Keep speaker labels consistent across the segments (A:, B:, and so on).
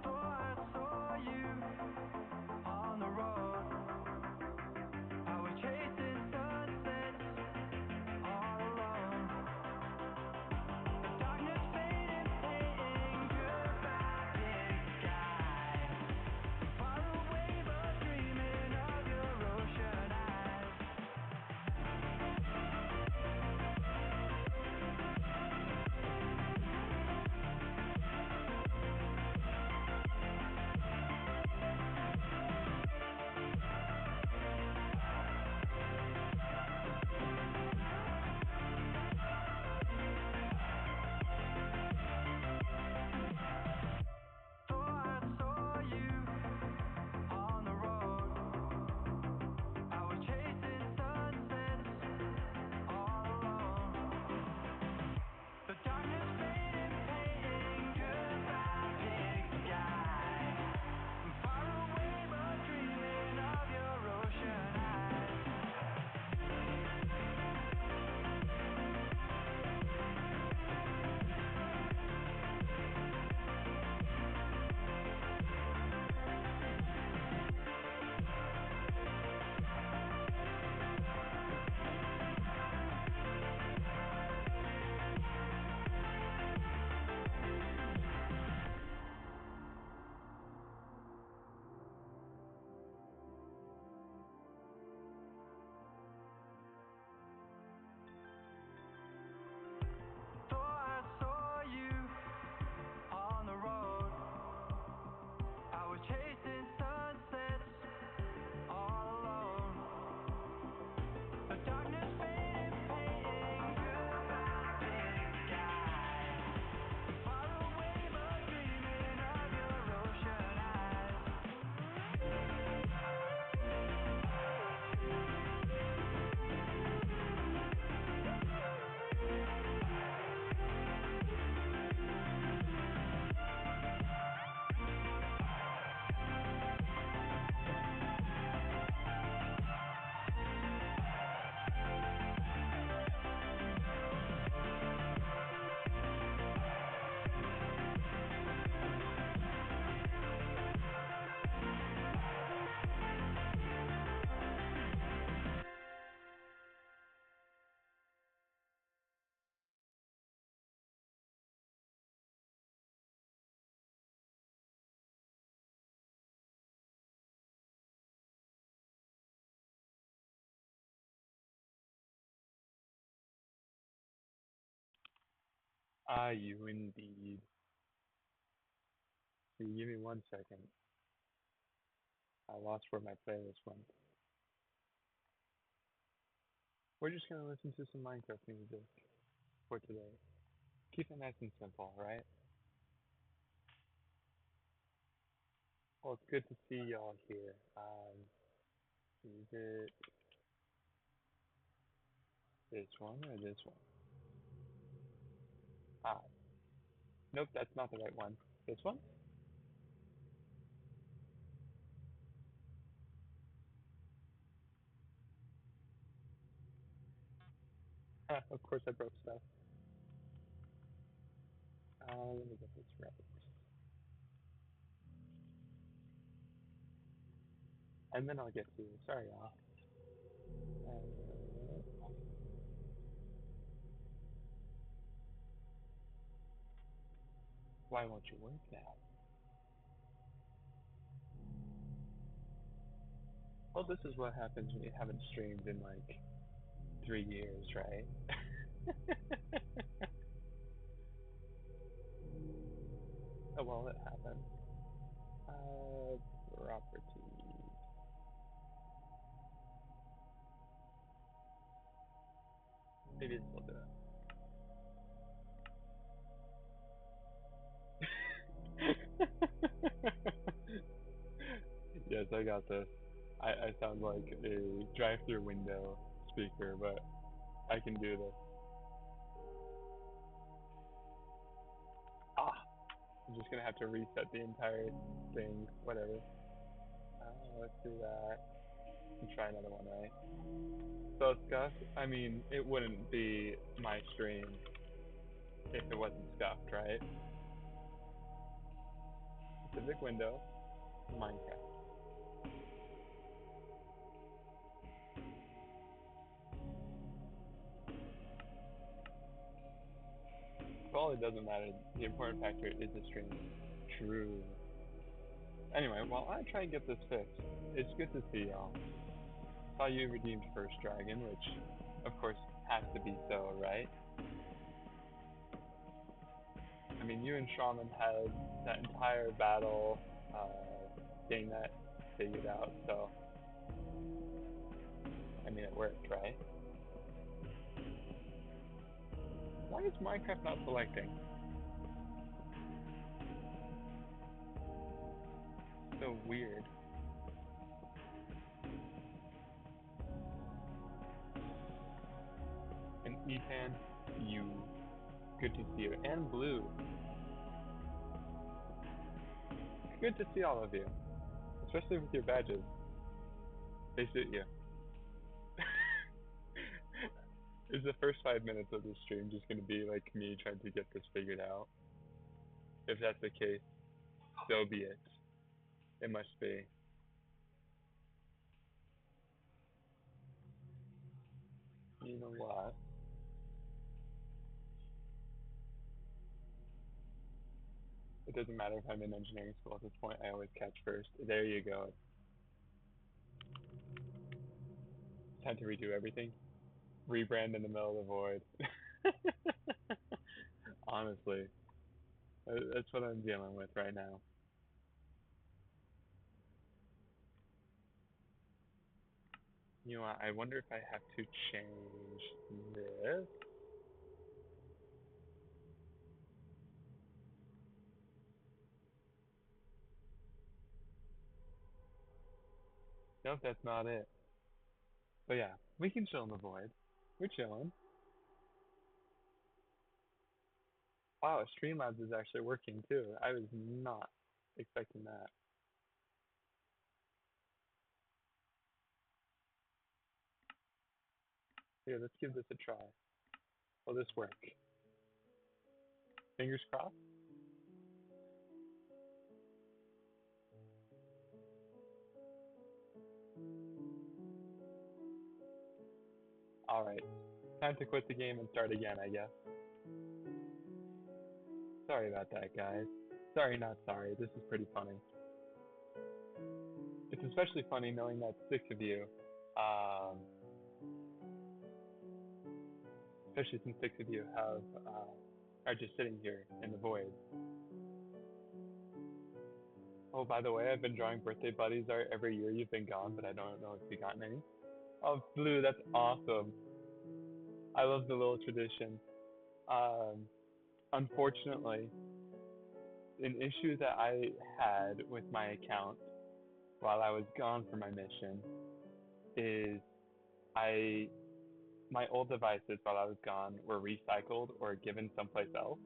A: Thought I saw you on the road. I was chasing sunsets all alone. The darkness faded, painting goodbye, big sky. Far away, but dreaming of your ocean eyes. Thought I saw you on the road. I was chasing sunsets all alone. The darkness faded, painting goodbye, big sky. I'm far away, but dreaming of your ocean eyes. Thought I saw you on the road. I was chasing sunsets all alone. The darkness faded, painting goodbye, big sky. Far away, but dreaming of your ocean eyes.
B: Are you indeed? So give me 1 second. I lost where my playlist went. We're just gonna listen to some Minecraft music for today. Keep it nice and simple, right? Well, it's good to see y'all here. Is it this one or this one? Ah, nope, that's not the right one. This one? Of course I broke stuff. Let me get this right. And then I'll get to you. Sorry, y'all. Why won't you work now? Well, this is what happens when you haven't streamed in like 3 years, right? Oh well, it happened. Property. Maybe this will do it. Yes, I got this. I sound like a drive-through window speaker, but I can do this. Ah, I'm just gonna have to reset the entire thing. Whatever. Let's do that. And try another one, right? So, Scuff, I mean, it wouldn't be my stream if it wasn't scuffed, right? specific window in Minecraft. Well, it doesn't matter. The important factor is the stream. True. Anyway, while I try and get this fixed, it's good to see y'all. Saw you redeemed First Dragon, which, of course, has to be so, right? I mean, you and Shaman had that entire battle getting that figured out, so... I mean, it worked, right? Why is Minecraft not selecting? So weird. And Ethan, you. Good to see you. And Blue. Good to see all of you. Especially with your badges. They suit you. Is the first 5 minutes of the stream just going to be like me trying to get this figured out? If that's the case, so be it. It must be. You know what? It doesn't matter if I'm in engineering school at this point, I always catch first. There you go. Time to redo everything. Rebrand in the middle of the void. Honestly. That's what I'm dealing with right now. You know what, I wonder if I have to change this. Nope, that's not it. But yeah, we can chill in the void. We're chilling. Wow, Streamlabs is actually working too. I was not expecting that. Here, let's give this a try. Will this work? Fingers crossed? Alright, time to quit the game and start again, I guess. Sorry about that, guys. Sorry, not sorry. This is pretty funny. It's especially funny knowing that 6 of you, especially since 6 of you have, are just sitting here in the void. Oh, by the way, I've been drawing birthday buddies every year you've been gone, but I don't know if you've gotten any. Oh, Blue, that's awesome. I love the little tradition. Unfortunately, an issue that I had with my account while I was gone for my mission is my old devices while I was gone were recycled or given someplace else.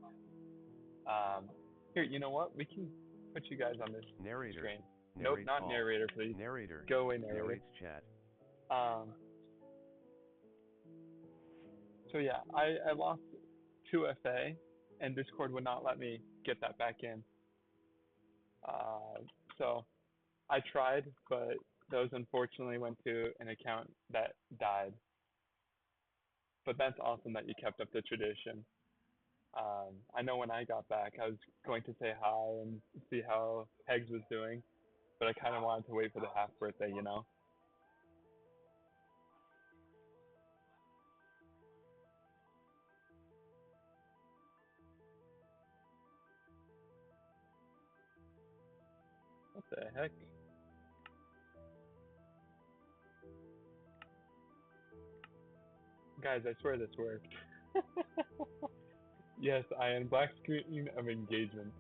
B: Here, you know what? We can put you guys on this
C: narrator.
B: screen.
C: Nope,
B: not
C: all.
B: Narrator, please.
C: Narrator.
B: Go away, narrator.
C: Narrates chat.
B: So yeah, I lost 2FA, and Discord would not let me get that back in. So I tried, but those unfortunately went to an account that died. But that's awesome that you kept up the tradition. I know when I got back, I was going to say hi and see how Pegs was doing, but I kind of wanted to wait for the half birthday, you know? What the heck? Guys, I swear this worked. Yes, I am black screen of engagement.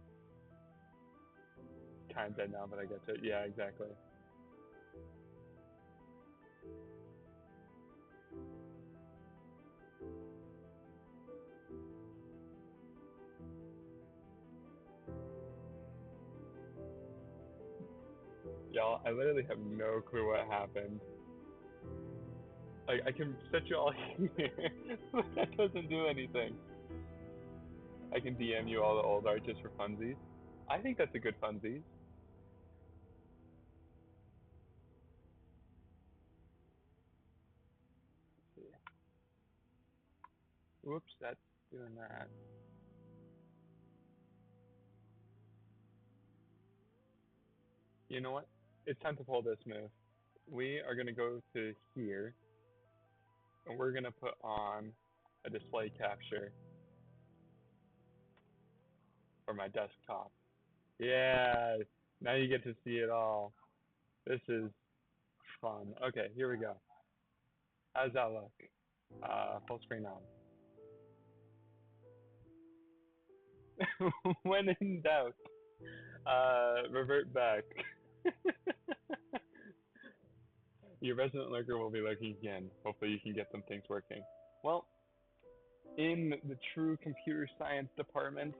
B: Kinda now that I get to it. Yeah, exactly. Y'all, I literally have no clue what happened. Like, I can set you all here, but that doesn't do anything. I can DM you all the old art just for funsies. I think that's a good funsies. Whoops, that's doing that. You know what? It's time to pull this move. We are going to go to here, and we're going to put on a display capture for my desktop. Yeah, now you get to see it all. This is fun. Okay, here we go. How's that look? Full screen on. When in doubt, revert back. Your resident lurker will be lurking again. Hopefully you can get some things working. Well, in the true computer science department,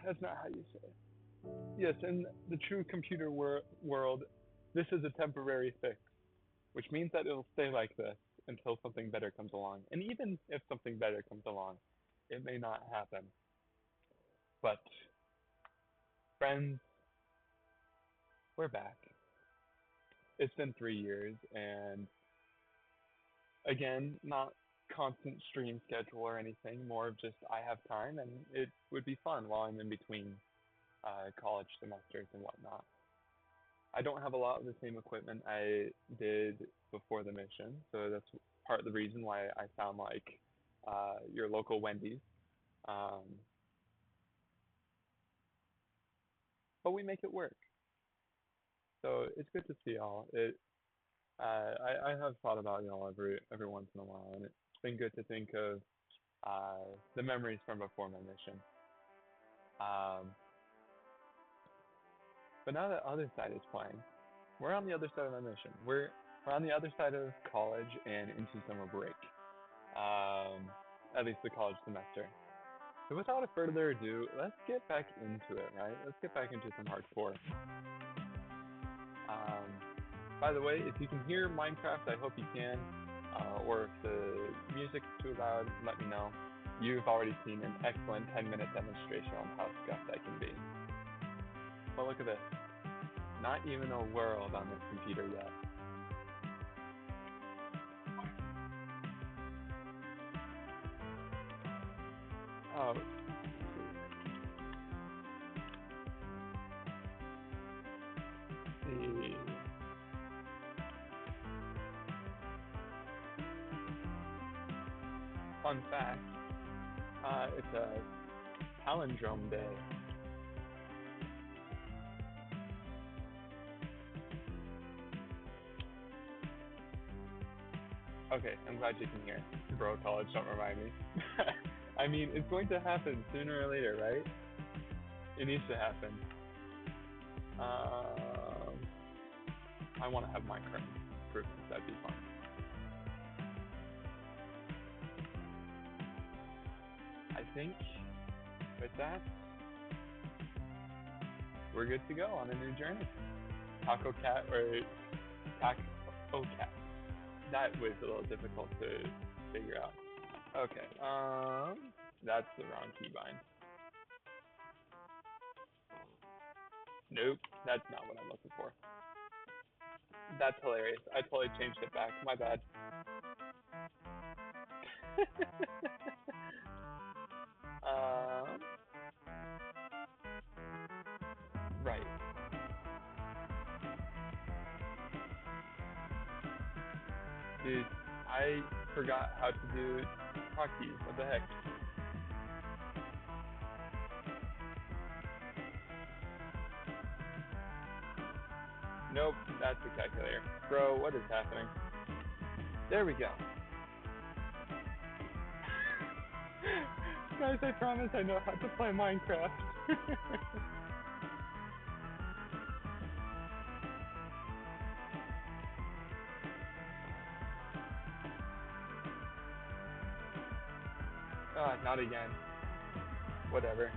B: that's not how you say it. Yes, in the true computer world, this is a temporary fix, which means that it'll stay like this until something better comes along. And even if something better comes along, it may not happen. But, friends, we're back. It's been 3 years, and again, not constant stream schedule or anything, more of just I have time, and it would be fun while I'm in between college semesters and whatnot. I don't have a lot of the same equipment I did before the mission, so that's part of the reason why I sound like your local Wendy's. But we make it work. So it's good to see y'all. I have thought about y'all every once in a while, and it's been good to think of the memories from before my mission. But now that other side is playing, we're on the other side of my mission. We're on the other side of college and into summer break. At least the college semester. So without further ado, let's get back into it, right? Let's get back into some hardcore. By the way, if you can hear Minecraft, I hope you can. Or if the music's too loud, let me know. You've already seen an excellent 10-minute demonstration on how scuffed I can be. But look at this. Not even a world on this computer yet. Oh. Let's see. Fun fact, it's a palindrome day. Okay, I'm glad you can hear. Bro, college, don't remind me. I mean, it's going to happen sooner or later, right? It needs to happen. I want to have Minecraft improvements, that'd be fun. I think with that, we're good to go on a new journey. Taco Cat or Taco Cat. That was a little difficult to figure out. Okay, that's the wrong keybind. Nope, that's not what I'm looking for. That's hilarious. I totally changed it back. My bad. Right. Dude, I forgot how to do hotkeys. What the heck? Nope, that's the calculator. Bro, what is happening? There we go. Guys, I promise I know how to play Minecraft. Not again. Whatever.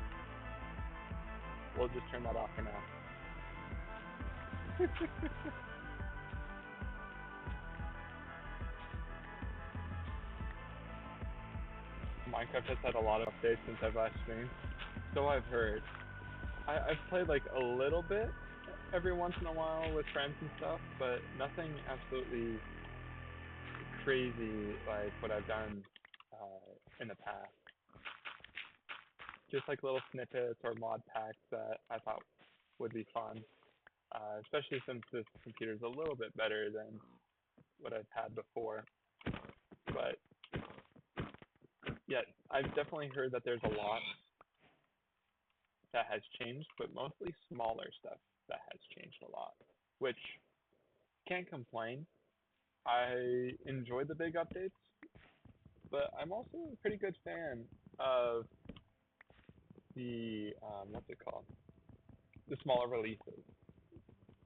B: We'll just turn that off for now. Minecraft has had a lot of updates since I've last streamed. So I've heard. I've played like a little bit every once in a while with friends and stuff, but nothing absolutely crazy like what I've done in the past. Just like little snippets or mod packs that I thought would be fun, especially since this computer is a little bit better than what I've had before. But yeah, I've definitely heard that there's a lot that has changed, but mostly smaller stuff that has changed a lot, which can't complain. I enjoy the big updates, but I'm also a pretty good fan of the, what's it called? The smaller releases.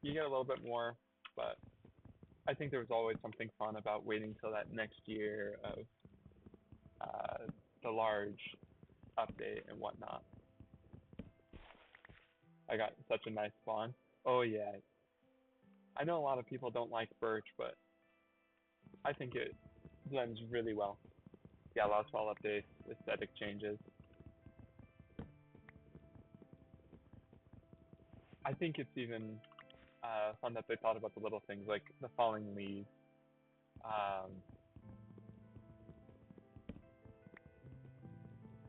B: You get a little bit more, but I think there was always something fun about waiting till that next year of the large update and whatnot. I got such a nice spawn. Oh yeah. I know a lot of people don't like birch, but I think it blends really well. Yeah, a lot of small updates, aesthetic changes. I think it's even fun that they thought about the little things like the falling leaves.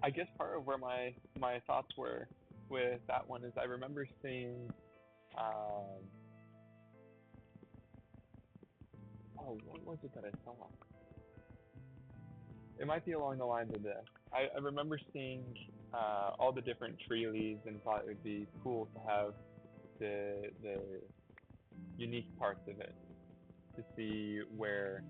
B: I guess part of where my thoughts were with that one is I remember seeing, what was it that I saw? It might be along the lines of this. I remember seeing all the different tree leaves and thought it would be cool to have the unique parts of it to see where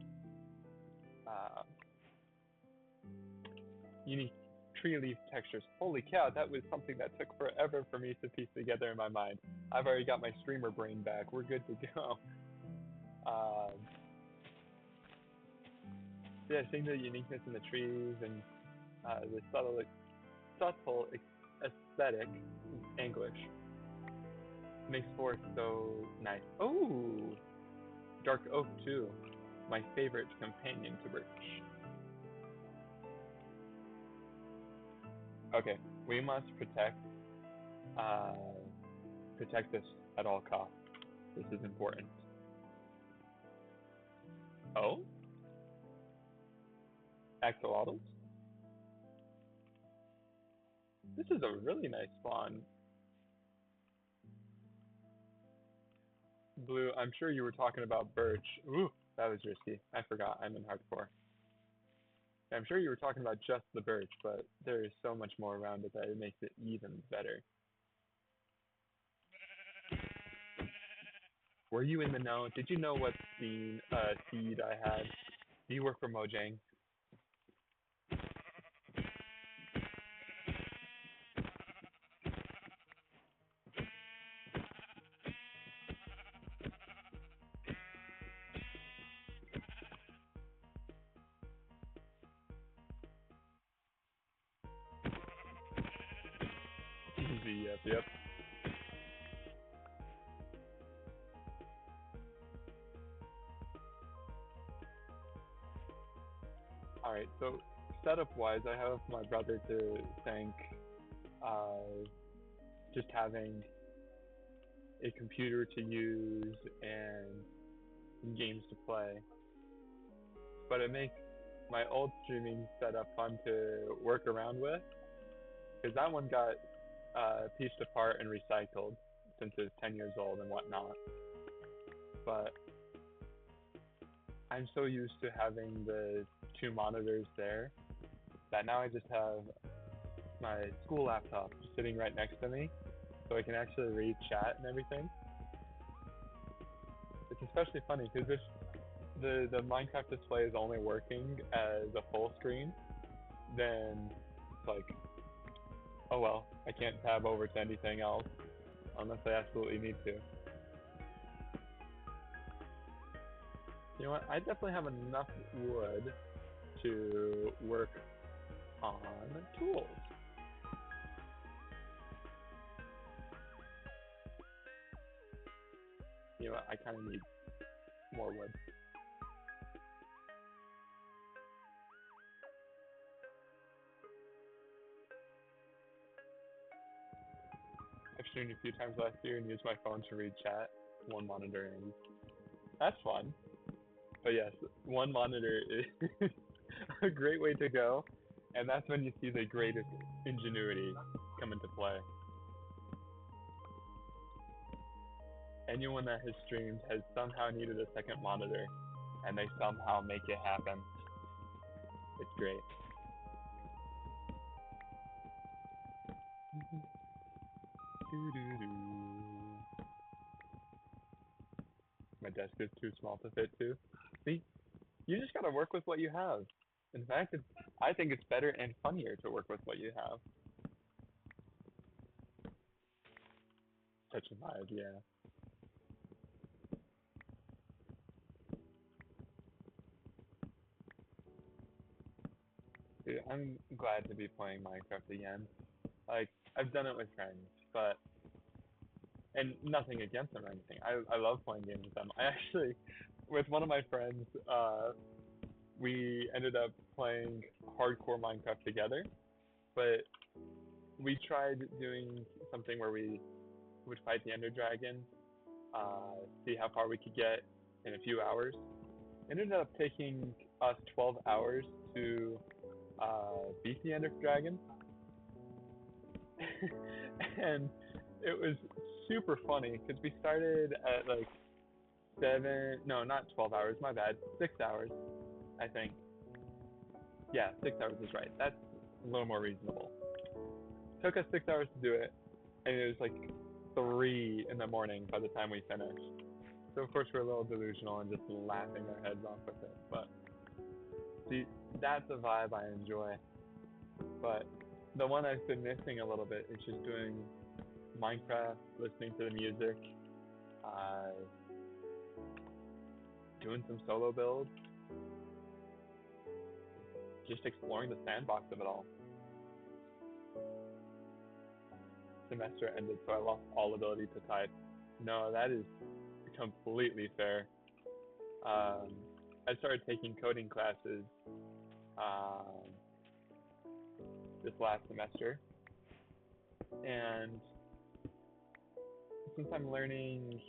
B: unique tree leaf textures. Holy cow, that was something that took forever for me to piece together in my mind. I've already got my streamer brain back. We're good to go. Yeah, seeing the uniqueness in the trees and the subtle aesthetic English makes forest so nice. Oh, dark oak too, my favorite companion to birch. Okay, we must protect this at all costs. This is important. Oh? Axolotls? This is a really nice spawn. Blue, I'm sure you were talking about birch. Ooh, that was risky. I forgot, I'm in hardcore. I'm sure you were talking about just the birch, but there is so much more around it that it makes it even better. Were you in the know? Did you know what seed I had? Do you work for Mojang? Yep. Alright, so setup-wise, I have my brother to thank just having a computer to use and games to play. But it makes my old streaming setup fun to work around with, because that one got pieced apart and recycled since it's 10 years old and whatnot. But I'm so used to having the two monitors there that now I just have my school laptop just sitting right next to me, so I can actually read chat and everything. It's especially funny because if the Minecraft display is only working as a full screen, then it's like, oh well, I can't tab over to anything else unless I absolutely need to. You know what? I definitely have enough wood to work on tools. You know what? I kind of need more wood. I've streamed a few times last year and used my phone to read chat, one monitor, and that's fun. But yes, one monitor is a great way to go, and that's when you see the greatest ingenuity come into play. Anyone that has streamed has somehow needed a second monitor, and they somehow make it happen. It's great. My desk is too small to fit too. See, you just gotta work with what you have. In fact, I think it's better and funnier to work with what you have. Such a vibe, yeah. Dude, I'm glad to be playing Minecraft again. Like, I've done it with friends, but and nothing against them or anything. I love playing games with them. I actually, with one of my friends, we ended up playing hardcore Minecraft together, but we tried doing something where we would fight the Ender Dragon, see how far we could get in a few hours. It ended up taking us 12 hours to beat the Ender Dragon. And it was super funny because we started at like not 12 hours, my bad, 6 hours, I think. Yeah, 6 hours is right. That's a little more reasonable. Took us 6 hours to do it, and it was like 3 in the morning by the time we finished. So of course we're a little delusional and just laughing our heads off with it. But see, that's a vibe I enjoy. But the one I've been missing a little bit is just doing Minecraft, listening to the music, doing some solo builds, just exploring the sandbox of it all. Semester ended, so I lost all ability to type. No, that is completely fair. I started taking coding classes this last semester, and since I'm learning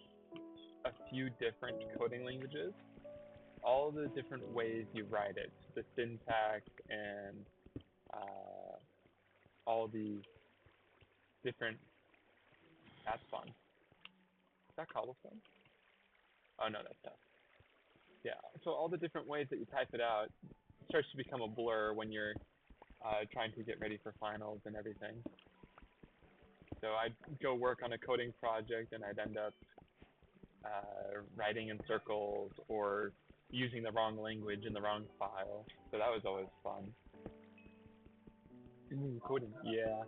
B: a few different coding languages, all the different ways you write it, the syntax and all the different, that's fun. Is that cobblestone? Oh no, that's tough. Yeah, so all the different ways that you type it out starts to become a blur when you're trying to get ready for finals and everything. So I'd go work on a coding project and I'd end up writing in circles or using the wrong language in the wrong file. So that was always fun. Coding, yeah.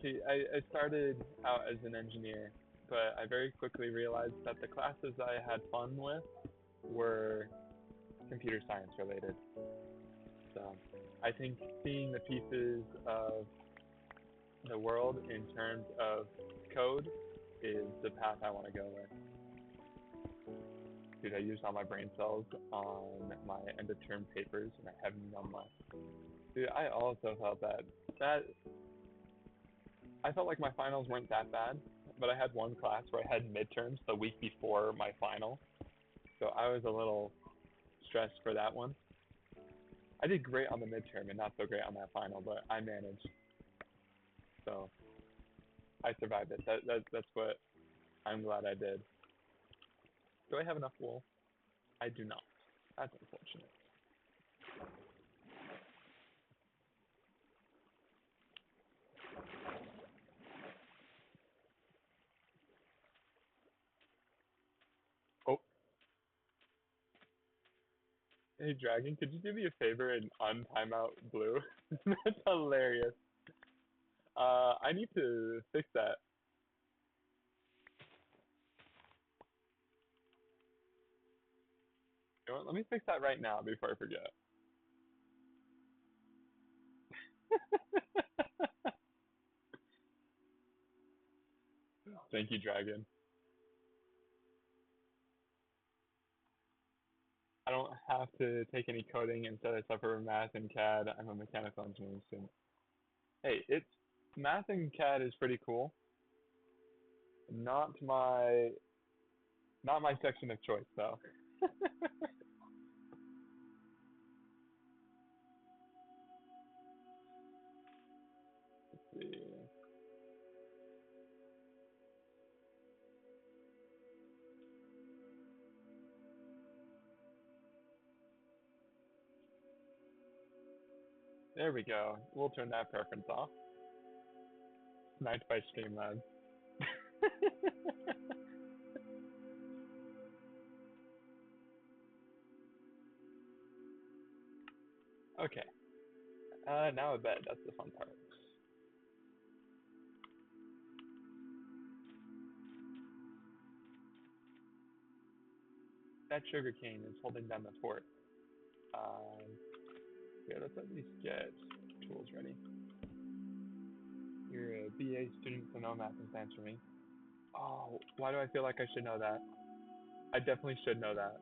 B: See, I started out as an engineer, but I very quickly realized that the classes I had fun with were computer science related. So I think seeing the pieces of the world in terms of code is the path I want to go with. Dude, I used all my brain cells on my end of term papers and I have none left. Dude, I also felt that I felt like my finals weren't that bad, but I had one class where I had midterms the week before my final. So I was a little stressed for that one. I did great on the midterm and not so great on that final, but I managed. So I survived it. That's what I'm glad I did. Do I have enough wool? I do not. That's unfortunate. Oh. Hey, Dragon, could you do me a favor and untime out blue? That's hilarious. I need to fix that. You know what? Let me fix that right now before I forget. Thank you, Dragon. I don't have to take any coding. Instead, I suffer math and CAD. I'm a mechanical engineering student. Hey, math and CAD is pretty cool. Not my section of choice, though. There we go. We'll turn that preference off. Sniped by Streamlabs. Okay. Now a bed. That's the fun part. That sugarcane is holding down the fort. Yeah, let's at least get tools ready. You're a BA student, so no math and science for me. Oh, why do I feel like I should know that? I definitely should know that.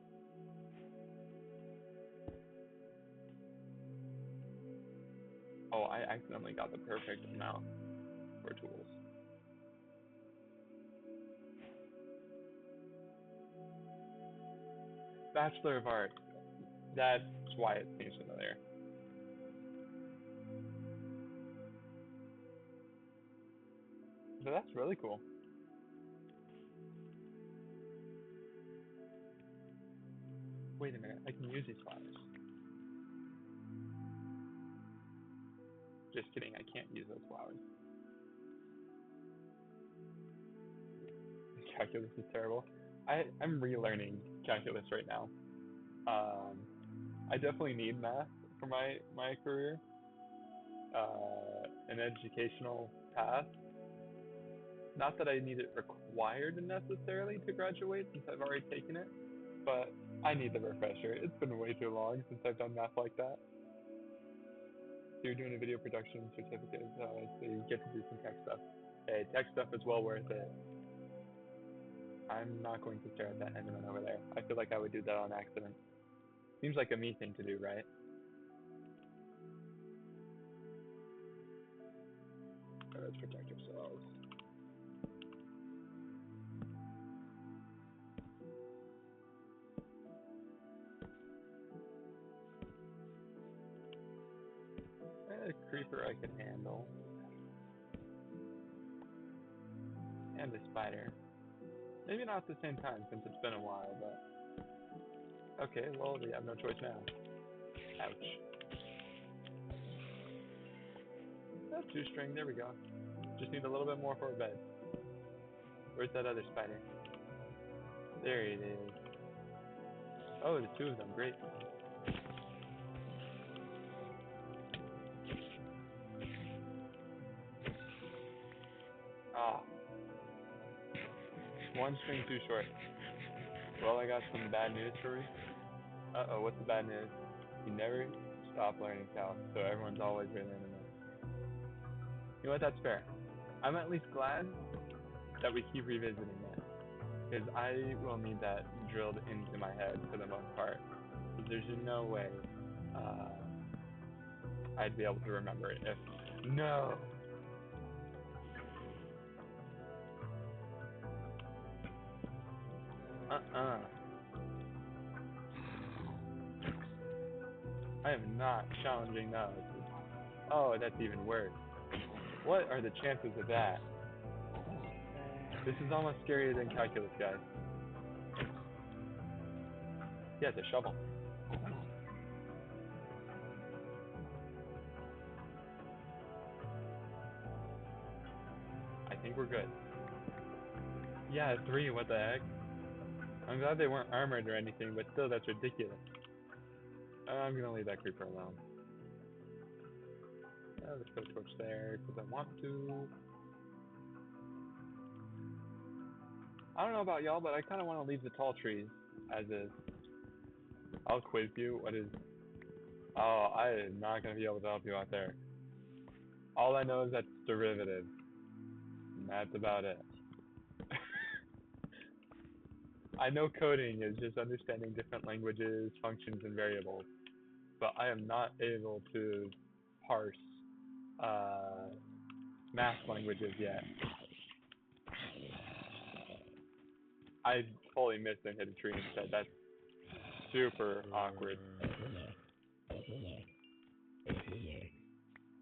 B: Oh, I accidentally got the perfect amount for tools. Bachelor of Arts. That's why it seems familiar. But that's really cool. Wait a minute, I can use these flowers. Just kidding, I can't use those flowers. Calculus is terrible. I'm relearning calculus right now. I definitely need math for my career. An educational path. Not that I need it required necessarily to graduate since I've already taken it, but I need the refresher. It's been way too long since I've done math like that. So you're doing a video production certificate, so you get to do some tech stuff. Hey, tech stuff is well worth it. I'm not going to stare at that Enderman over there. I feel like I would do that on accident. Seems like a me thing to do, right? Let's protect ourselves. A creeper I can handle. And a spider. Maybe not at the same time since it's been a while, but... Okay, well, we have no choice now. Ouch. Oh, 2-string, there we go. Just need a little bit more for a bed. Where's that other spider? There it is. Oh, there's 2 of them, great. Ah. 1 string too short. Well, I got some bad news for you. Uh-oh, what's the bad news? You never stop learning calc, so everyone's always relearning it. You know what, that's fair. I'm at least glad that we keep revisiting it, because I will need that drilled into my head for the most part. There's no way I'd be able to remember it if... No! I am not challenging those. Oh, that's even worse. What are the chances of that? This is almost scarier than calculus, guys. Yeah, it's a shovel. I think we're good. Yeah, 3, what the heck? I'm glad they weren't armored or anything, but still, that's ridiculous. I'm gonna leave that creeper alone. Let's put a torch there, because I want to. I don't know about y'all, but I kind of want to leave the tall trees as is. I'll quiz you. What is... Oh, I am not gonna be able to help you out there. All I know is that's derivative. And that's about it. I know coding is just understanding different languages, functions, and variables, but I am not able to parse math languages yet. I fully missed and hit a tree instead. That's super awkward.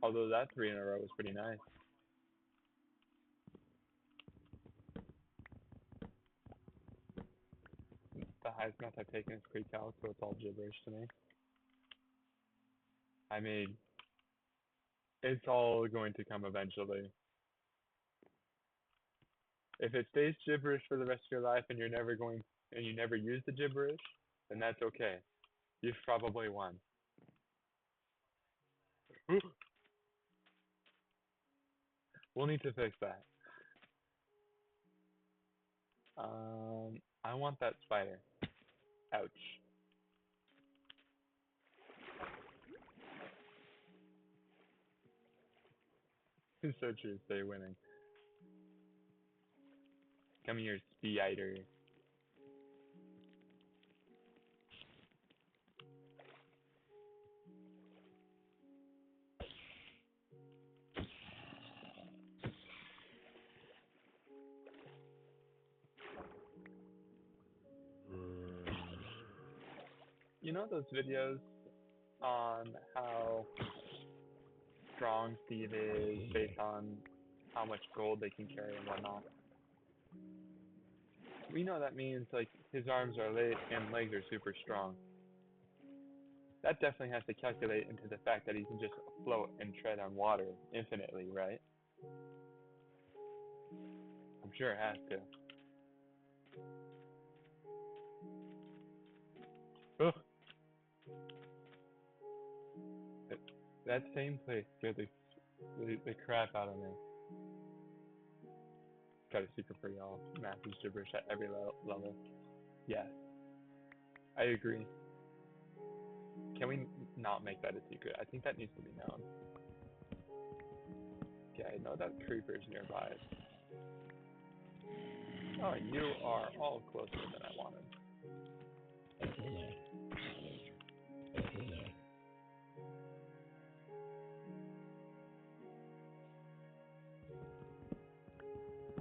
B: Although that 3 in a row was pretty nice. The highest math I've taken is pre-calc, so it's all gibberish to me. I made It's all going to come eventually. If it stays gibberish for the rest of your life and you never use the gibberish, then that's okay. You've probably won. We'll need to fix that. I want that spider. Ouch. It's so true, stay winning. Come here, spider. You know those videos on how strong Steve is based on how much gold they can carry and whatnot? We know that means like his arms are late and legs are super strong. That definitely has to calculate into the fact that he can just float and tread on water infinitely, right? I'm sure it has to. Ugh. That same place scared the crap out of me. Got a secret for y'all. Massive gibberish at every level. Yes. I agree. Can we not make that a secret? I think that needs to be known. Okay, I know that creeper's nearby. Oh, you are all closer than I wanted.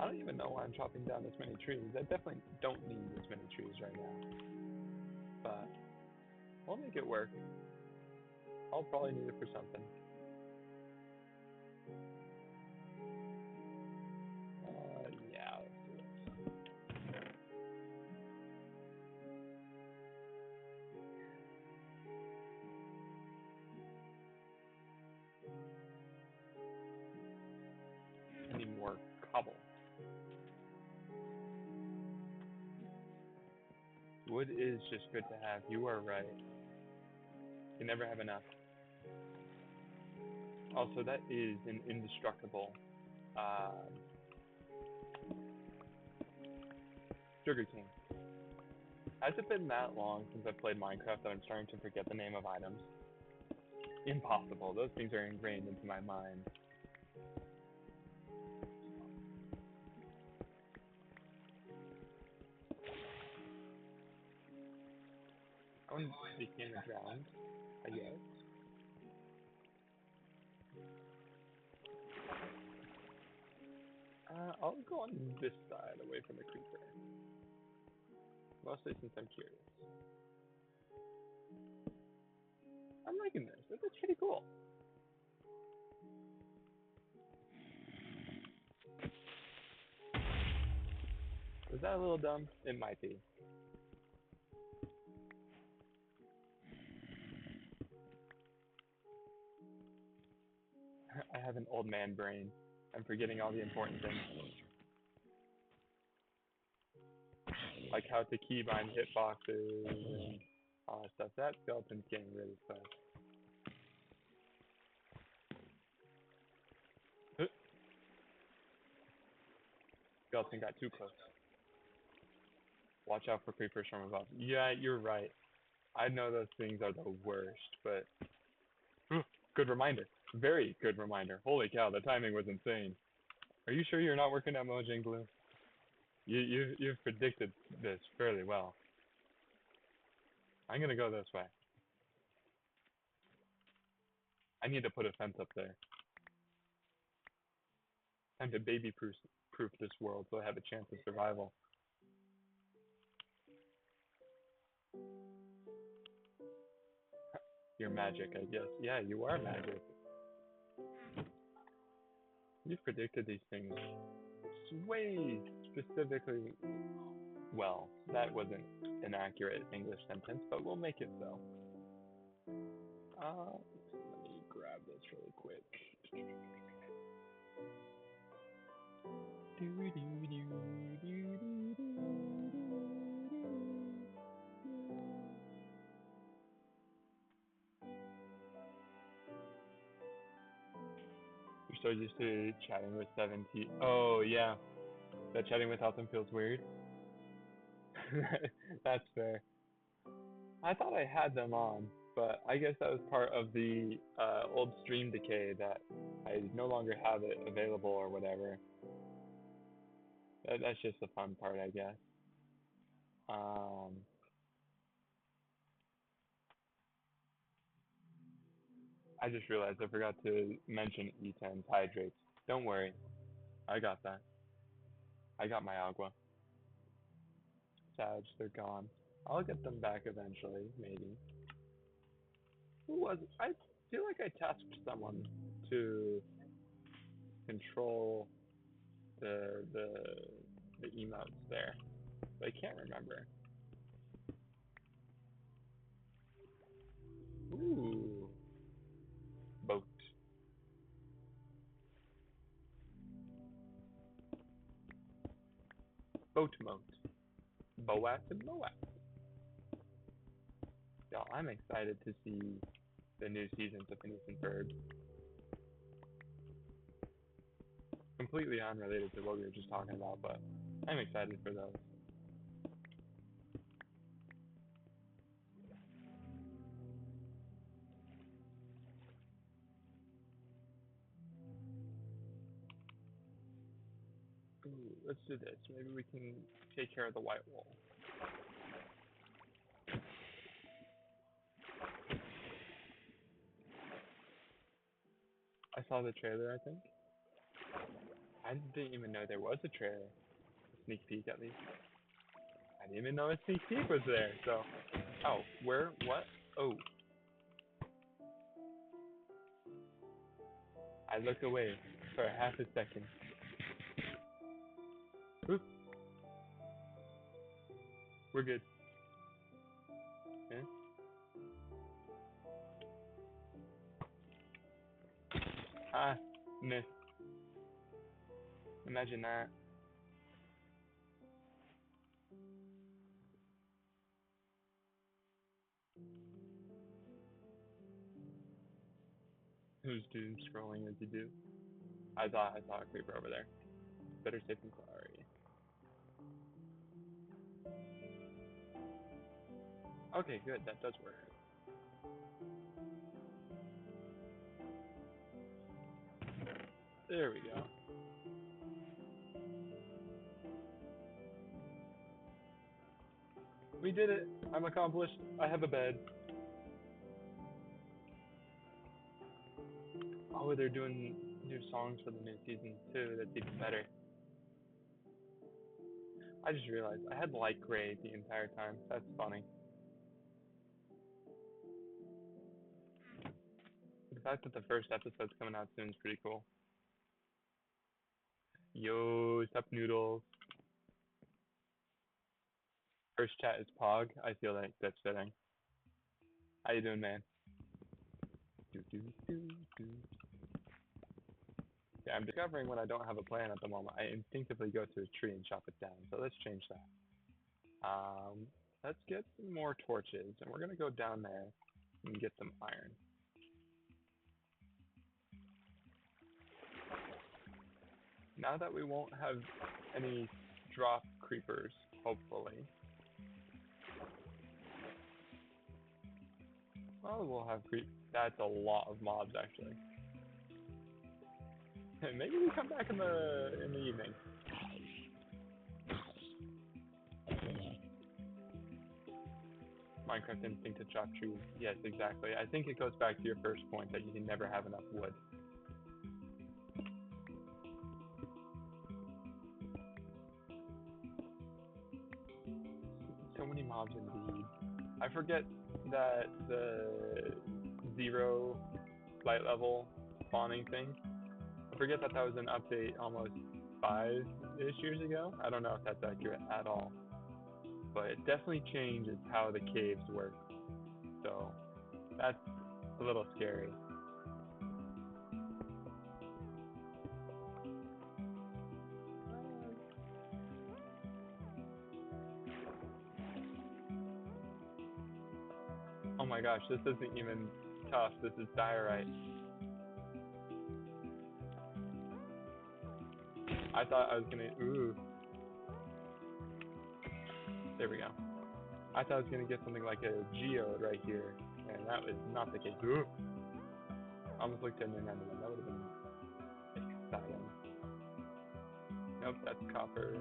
B: I don't even know why I'm chopping down this many trees. I definitely don't need this many trees right now. But we'll make it work. I'll probably need it for something. Yeah, let's do it. I need more cobble. Wood is just good to have. You are right. You never have enough. Also, that is an indestructible sugar cane. Has it been that long since I've played Minecraft that I'm starting to forget the name of items? Impossible. Those things are ingrained into my mind. Someone became drowned, I guess. I'll go on this side away from the creeper. Mostly since I'm curious. I'm liking this. This is pretty cool. Was that a little dumb? It might be. I have an old man brain. I'm forgetting all the important things. Like how to keybind hitboxes and all that stuff. That skeleton's getting really close. Skeleton got too close. Watch out for creepers from above. Yeah, you're right. I know those things are the worst, but good reminder. Very good reminder. Holy cow, the timing was insane. Are you sure you're not working at Mojang Glue? You've predicted this fairly well. I'm gonna go this way. I need to put a fence up there. Time to baby-proof this world so I have a chance of survival. You're magic, I guess. Yeah, you are magic. You've predicted these things way specifically well. That wasn't an accurate English sentence, but we'll make it so. Let me grab this really quick. You're so used to chatting with 17. Oh, yeah. That chatting without them feels weird. That's fair. I thought I had them on, but I guess that was part of the old stream decay that I no longer have it available or whatever. That's just the fun part, I guess. I just realized I forgot to mention E10's hydrates. Don't worry, I got that. I got my agua. Sag, they're gone. I'll get them back eventually, maybe. Who was it? I feel like I tasked someone to control the emotes there, but I can't remember. Ooh, boat. Boat mode. Boat and Moat. Y'all, I'm excited to see the new seasons of Phineas and Ferb. Completely unrelated to what we were just talking about, but I'm excited for those. Ooh, let's do this. Maybe we can take care of the white wall. I saw the trailer, I think. I didn't even know there was a trailer. A sneak peek, at least. I didn't even know a sneak peek was there, so... Oh, where? What? Oh. I look away for half a second. Oop. We're good. Yeah? Ah, missed. Imagine that. Who's doom scrolling as you do? I saw a creeper over there. Better safe than sorry. Okay, good. That does work. There we go. We did it. I'm accomplished. I have a bed. Oh, they're doing new songs for the new season too. That's even better. I just realized I had light gray the entire time. That's funny. The fact that the first episode's coming out soon is pretty cool. Yo, ShramenNoodles. First chat is Pog. I feel like that's fitting. How you doing, man? Yeah, I'm discovering when I don't have a plan at the moment, I instinctively go to a tree and chop it down. So let's change that. Let's get some more torches, and we're gonna go down there and get some iron. Now that we won't have any drop creepers, hopefully. Oh, we'll have that's a lot of mobs, actually. Maybe we come back in the evening. Minecraft instinct to chop trees. Yes, exactly. I think it goes back to your first point that you can never have enough wood. So many mobs indeed. I forget that the 0 light level spawning thing, I forget that was an update almost 5-ish years ago. I don't know if that's accurate at all. But it definitely changes how the caves work. So that's a little scary. my gosh, this isn't even tough. This is diorite. I thought I was gonna, ooh. There we go. I thought I was gonna get something like a geode right here, and that was not the case. Ooh. Almost looked at an end one. That would have been exciting. Nope, that's copper.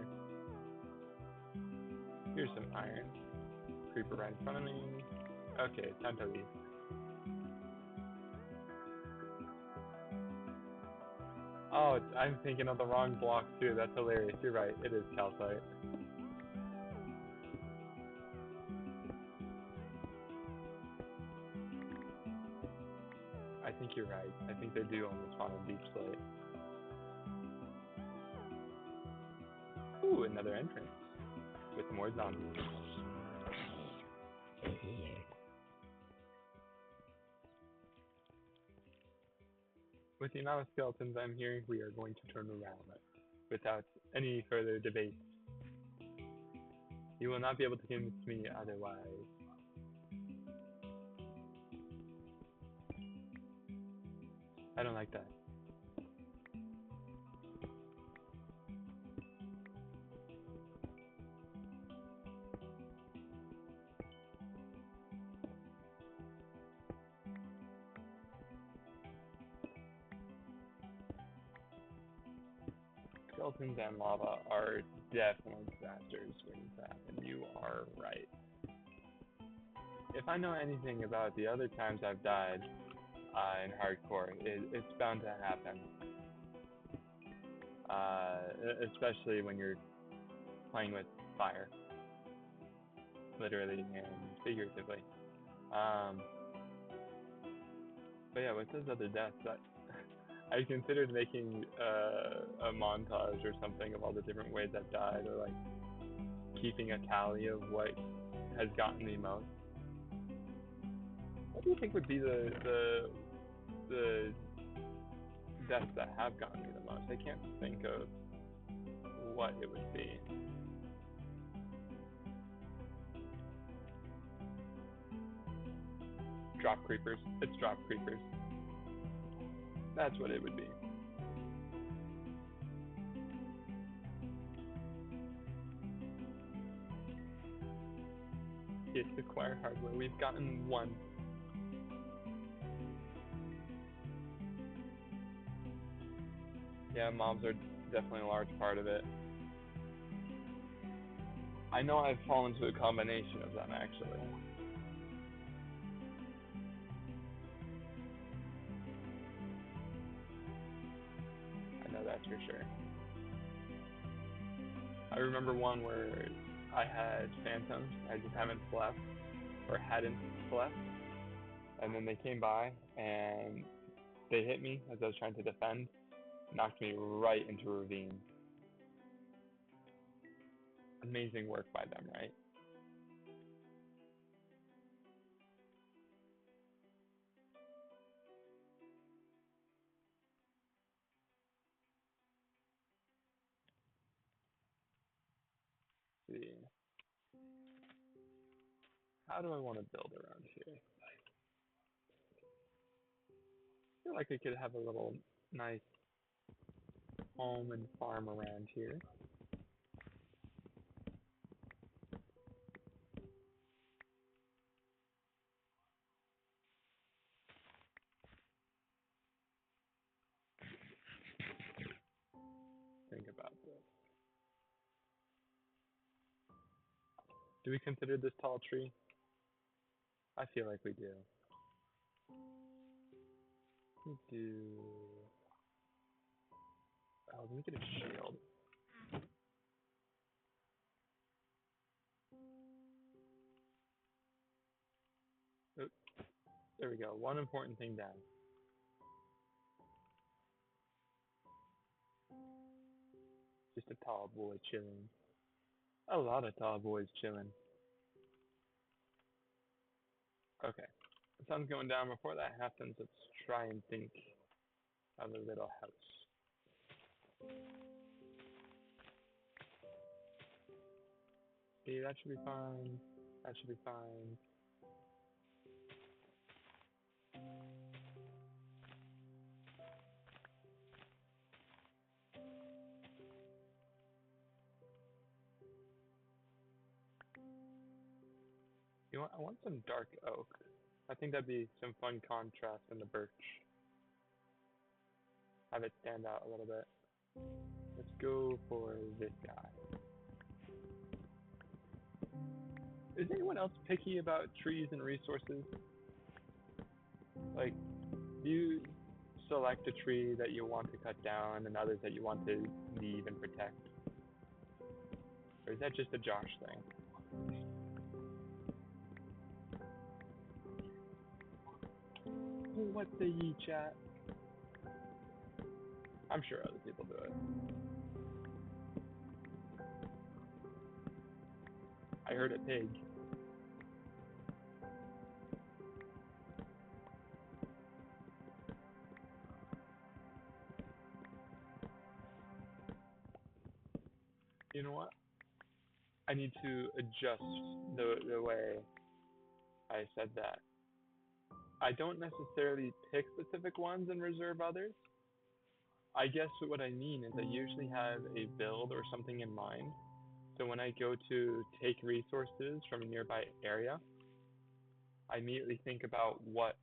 B: Here's some iron. Creeper right in front of me. Okay, time to leave. Oh, I'm thinking of the wrong block too. That's hilarious. You're right. It is calcite. I think you're right. I think they do only spawn in deep slate. Ooh, another entrance with more zombies. With the amount of skeletons I'm hearing, we are going to turn around without any further debate. You will not be able to convince me otherwise. I don't like that. Skeletons and lava are definitely disasters waiting to happen. You are right. If I know anything about the other times I've died in hardcore, it's bound to happen. Especially when you're playing with fire, literally and figuratively. But yeah, with those other deaths, I considered making a montage or something of all the different ways I've died, or like keeping a tally of what has gotten me most. What do you think would be the deaths that have gotten me the most? I can't think of what it would be. Drop creepers. It's drop creepers. That's what it would be. It's acquire hardware. We've gotten one. Yeah, mobs are definitely a large part of it. I know I've fallen to a combination of them, actually. I know that for sure. I remember one where I had phantoms, I just haven't slept, or hadn't slept, and then they came by, and they hit me as I was trying to defend, knocked me right into a ravine. Amazing work by them, right? Let's see. How do I want to build around here? I feel like I could have a little nice home and farm around here. Think about this. Do we consider this tall tree? I feel like we do. We do. Oh, let me get a shield. Oh, there we go. One important thing down. Just a tall boy chilling. A lot of tall boys chilling. Okay. The sun's going down. Before that happens, let's try and think of a little house. See, that should be fine. That should be fine. You know what? I want some dark oak. I think that'd be some fun contrast in the birch. Have it stand out a little bit. Let's go for this guy. Is anyone else picky about trees and resources? Like, do you select a tree that you want to cut down and others that you want to leave and protect? Or is that just a Josh thing? What say ye, chat? I'm sure other people do it. I heard a pig. You know what? I need to adjust the way I said that. I don't necessarily pick specific ones and reserve others. I guess what I mean is I usually have a build or something in mind. So when I go to take resources from a nearby area, I immediately think about what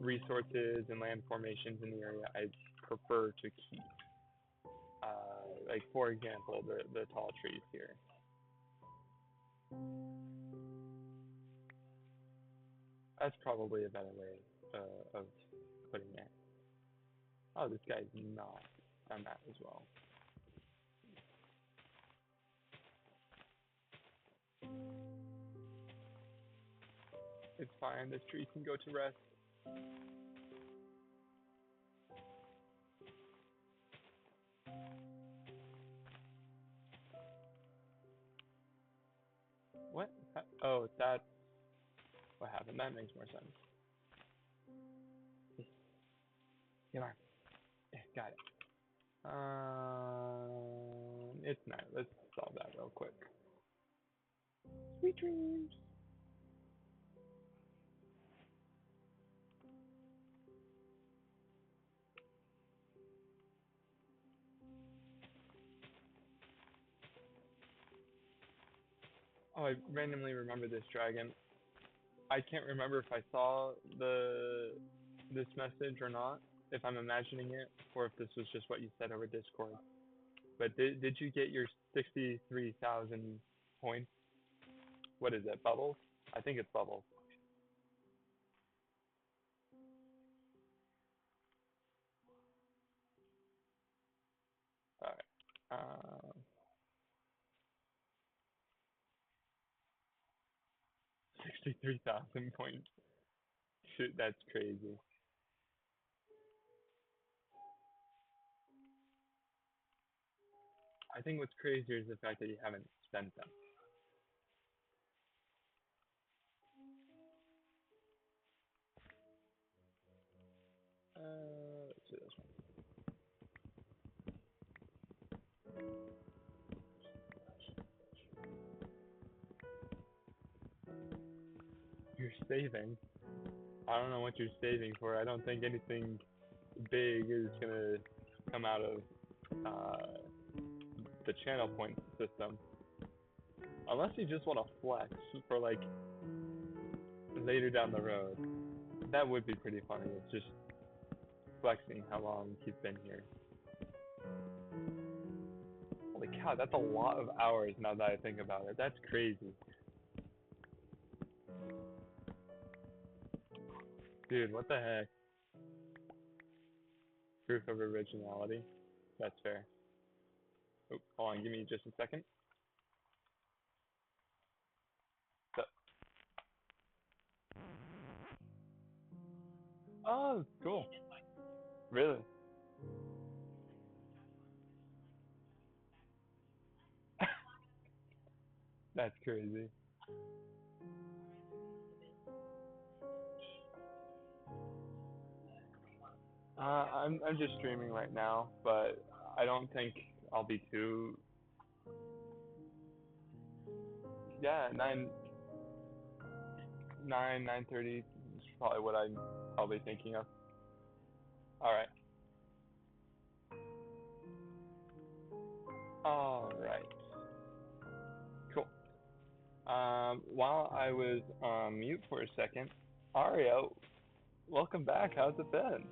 B: resources and land formations in the area I prefer to keep. Like, for example, the tall trees here. That's probably a better way of putting it. Oh, this guy's not done that as well. It's fine, this tree can go to rest. What? Oh, that's what happened. That makes more sense. Come on. Yeah, got it. It's not. Let's solve that real quick. Sweet dreams. Oh, I randomly remember this dragon. I can't remember if I saw this message or not, if I'm imagining it, or if this was just what you said over Discord. But did you get your 63,000 points? What is it, bubbles? I think it's bubbles. Alright. 63,000 points. Shoot, that's crazy. I think what's crazier is the fact that you haven't spent them. Let's do this one. You're saving. I don't know what you're saving for. I don't think anything big is gonna come out of the channel point system. Unless you just want to flex for like later down the road. That would be pretty funny. It's just flexing how long you've been here. Holy cow, that's a lot of hours now that I think about it. That's crazy. Dude, what the heck? Proof of originality. That's fair. Oh, hold on, give me just a second. So. Oh, cool. Really? That's crazy. I'm just streaming right now, but I don't think I'll be too. Yeah, 9:30 is probably what I'm probably thinking of. All right. All right. Cool. While I was on mute for a second, Aria, welcome back. How's it been?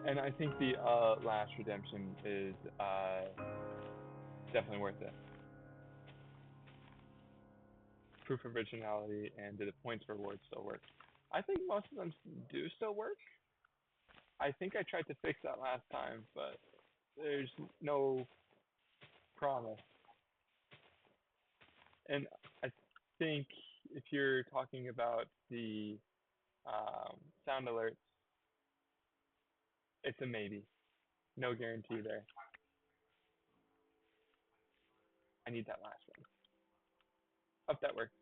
B: And I think the last redemption is definitely worth it. Proof of originality and do the points reward still work? I think most of them do still work. I think I tried to fix that last time, but there's no promise. And I think if you're talking about the sound alerts, it's a maybe. No guarantee there. I need that last one. Hope that works.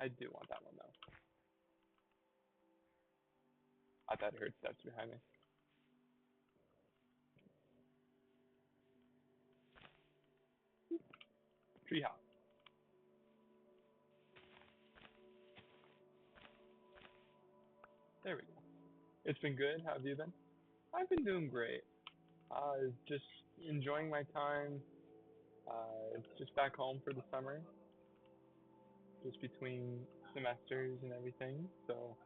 B: I do want that one though. I thought I heard steps behind me. Treehouse. There we go. It's been good. How have you been? I've been doing great. Just enjoying my time. Just back home for the summer. Just between semesters and everything, so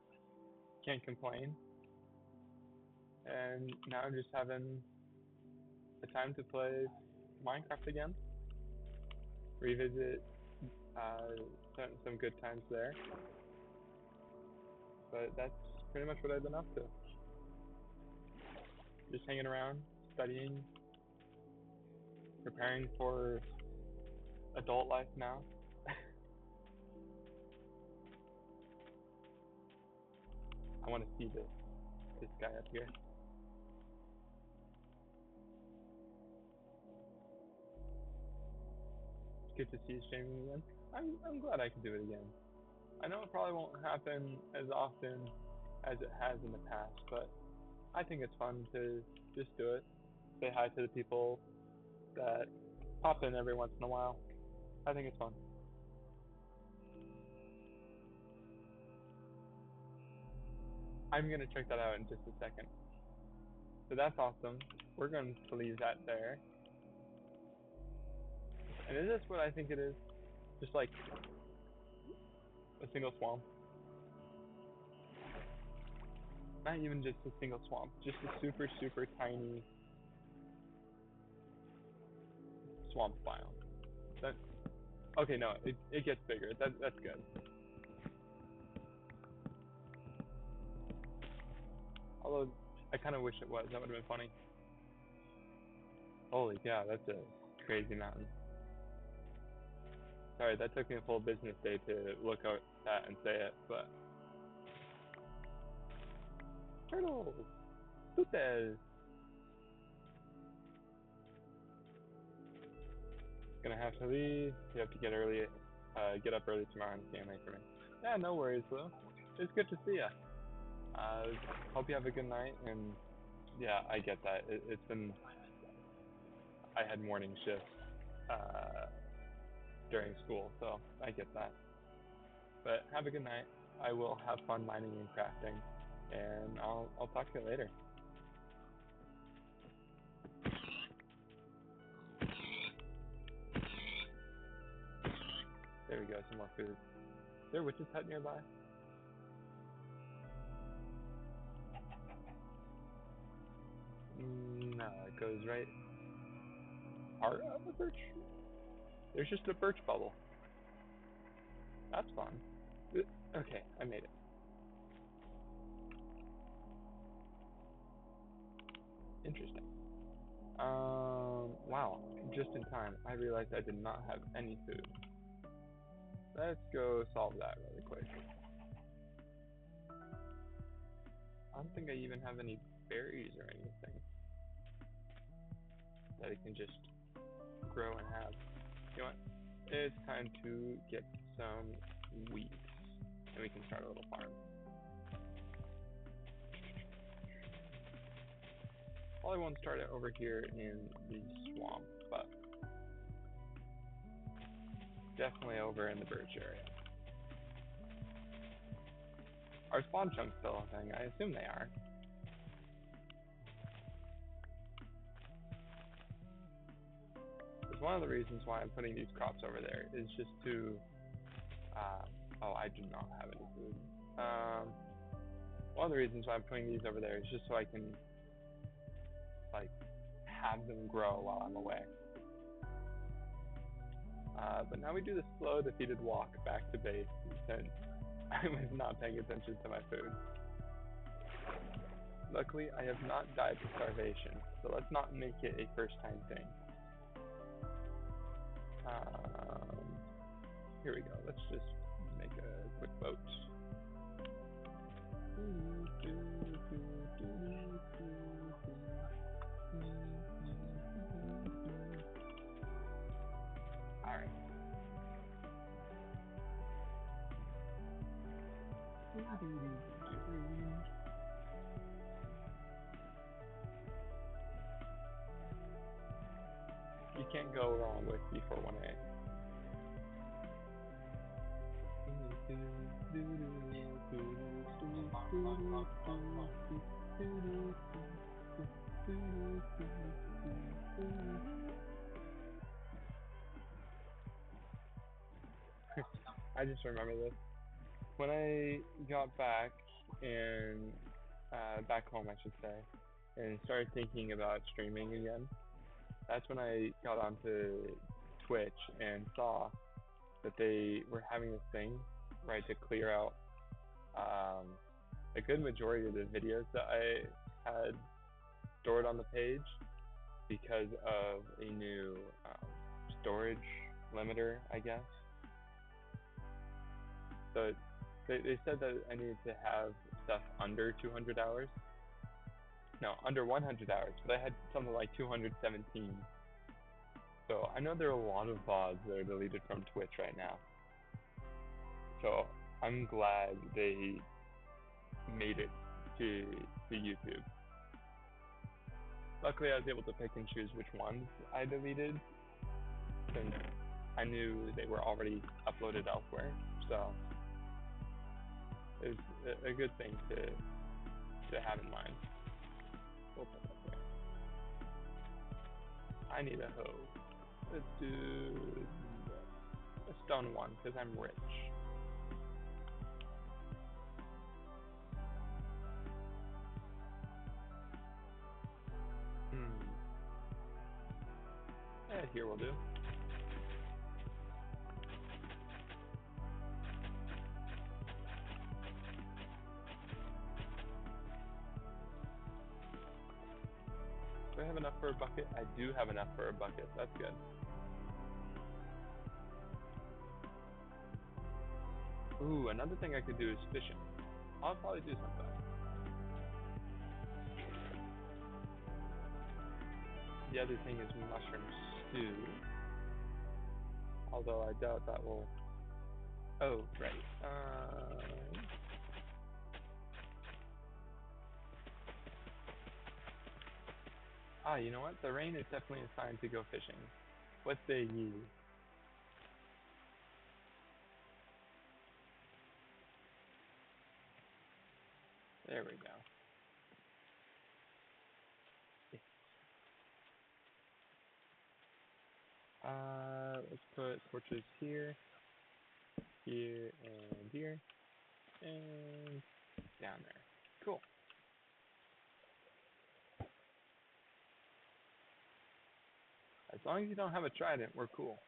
B: can't complain. And now I'm just having the time to play Minecraft again. Revisit some good times there. But that's pretty much what I've been up to. Just hanging around, studying, preparing for adult life now. I want to see this guy up here. It's good to see you streaming again. I'm glad I can do it again. I know it probably won't happen as often as it has in the past, but I think it's fun to just do it. Say hi to the people that pop in every once in a while. I think it's fun. I'm going to check that out in just a second. So that's awesome. We're going to leave that there. And is this what I think it is? Just like a single swamp? Not even just a single swamp, just a super, super tiny swamp biome. Okay, no, it gets bigger. That's good. Although, I kind of wish it was. That would have been funny. Holy cow, that's a crazy mountain. Sorry, that took me a full business day to look at that and say it, but... Turtles! Tutes! Gonna have to leave. You have to get up early tomorrow and can't wait for me. Yeah, no worries, Lou. It's good to see ya. Hope you have a good night, and yeah, I get that. It's been... I had morning shifts during school, so I get that. But have a good night. I will have fun mining and crafting, and I'll talk to you later. There we go, some more food. Is there a witch's hut nearby? No, it goes right part of the birch. There's just a birch bubble. That's fun. Okay, I made it. Interesting. Wow, just in time. I realized I did not have any food. Let's go solve that really quick. I don't think I even have any berries or anything that it can just grow and have. You know what? It's time to get some wheat, and we can start a little farm. Probably won't start it over here in the swamp, but definitely over in the birch area. Are spawn chunks still a thing? I assume they are. The Because one of the reasons why I'm putting these crops over there is just to, oh, I do not have any food. One of the reasons why I'm putting these over there is just so I can, like, have them grow while I'm away. But now we do the slow defeated walk back to base since I was not paying attention to my food. Luckily, I have not died to starvation, so let's not make it a first time thing. Here we go, let's just make a quick boat. Alright. You can't go wrong with B41A. I just remember this. When I got back and back home, I should say, and started thinking about streaming again, that's when I got onto Twitch and saw that they were having this thing, right, to clear out a good majority of the videos that I had stored on the page because of a new storage limiter, I guess. So they said that I needed to have stuff under 200 hours. No, under 100 hours, but I had something like 217. So I know there are a lot of VODs that are deleted from Twitch right now. So I'm glad they made it to YouTube. Luckily, I was able to pick and choose which ones I deleted, since I knew they were already uploaded elsewhere. So it's a good thing to have in mind. We'll put that there. I need a hoe. Let's do a stone one, because I'm rich. Here will do. Do I have enough for a bucket? I do have enough for a bucket. That's good. Ooh, another thing I could do is fishing. I'll probably do some of that. The other thing is mushroom stew. Although I doubt that will... Oh, right. You know what? The rain is definitely a sign to go fishing. What say ye? There we go. Let's put torches here, here, and here, and down there. Cool. As long as you don't have a trident, we're cool.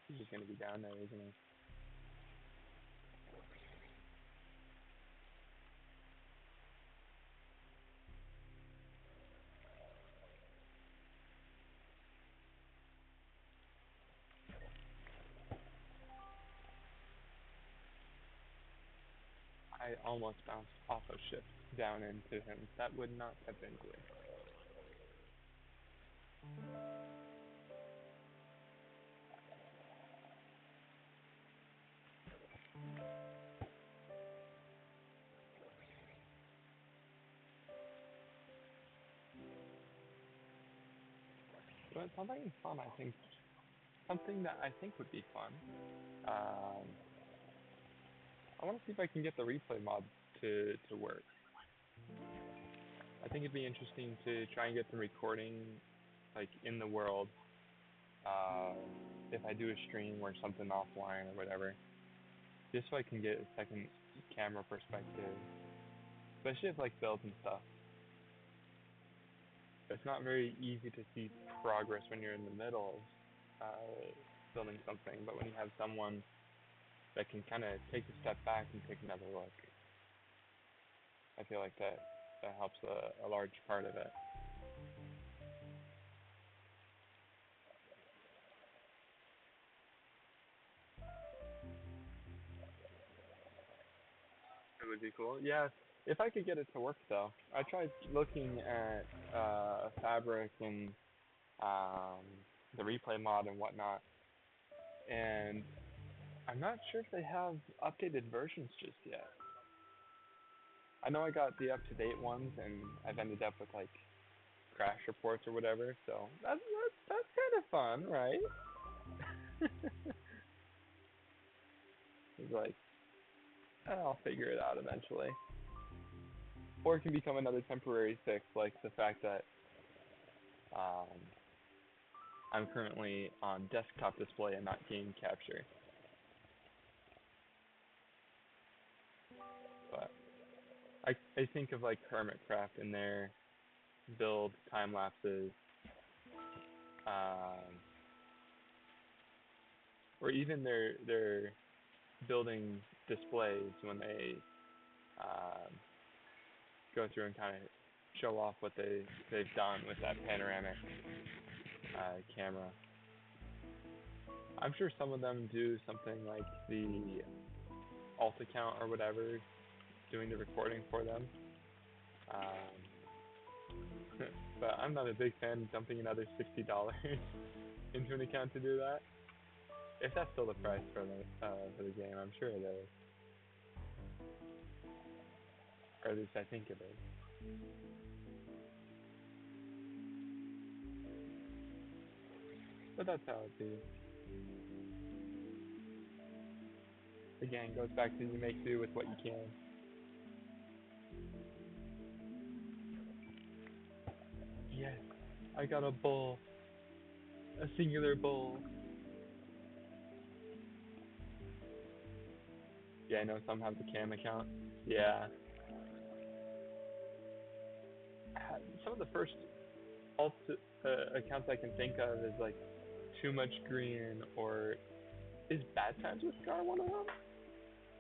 B: He's just gonna be down there, isn't he? I almost bounced off of shift down into him. That would not have been good. But something fun, I think, something that I think would be fun. I want to see if I can get the replay mod to work. I think it'd be interesting to try and get some recording, like, in the world, if I do a stream or something offline or whatever, just so I can get a second camera perspective, especially if, like, builds and stuff. It's not very easy to see progress when you're in the middle of building something, but when you have someone that can kind of take a step back and take another look, I feel like that helps a large part of it. It would be cool. Yeah, if I could get it to work though. I tried looking at Fabric and the replay mod and whatnot, and I'm not sure if they have updated versions just yet. I know I got the up-to-date ones, and I've ended up with, like, crash reports or whatever, so that's kind of fun, right? It's like, I'll figure it out eventually. Or it can become another temporary fix, like the fact that I'm currently on desktop display and not game capture. But I think of, like, Hermitcraft in there, build time lapses, or even their building displays when they go through and kind of show off what they've done with that panoramic camera. I'm sure some of them do something like the alt account or whatever, doing the recording for them. But I'm not a big fan of dumping another $60 into an account to do that. If that's still the price for the game, I'm sure it is. Or at least I think it is. But that's how it be. Again, goes back to you make do with what you can. Yes, I got a bull. A singular bull. Yeah, I know some have the cam account. Yeah. Some of the first alt accounts I can think of is like Too Much Green, or is Bad Times with Scar one of them?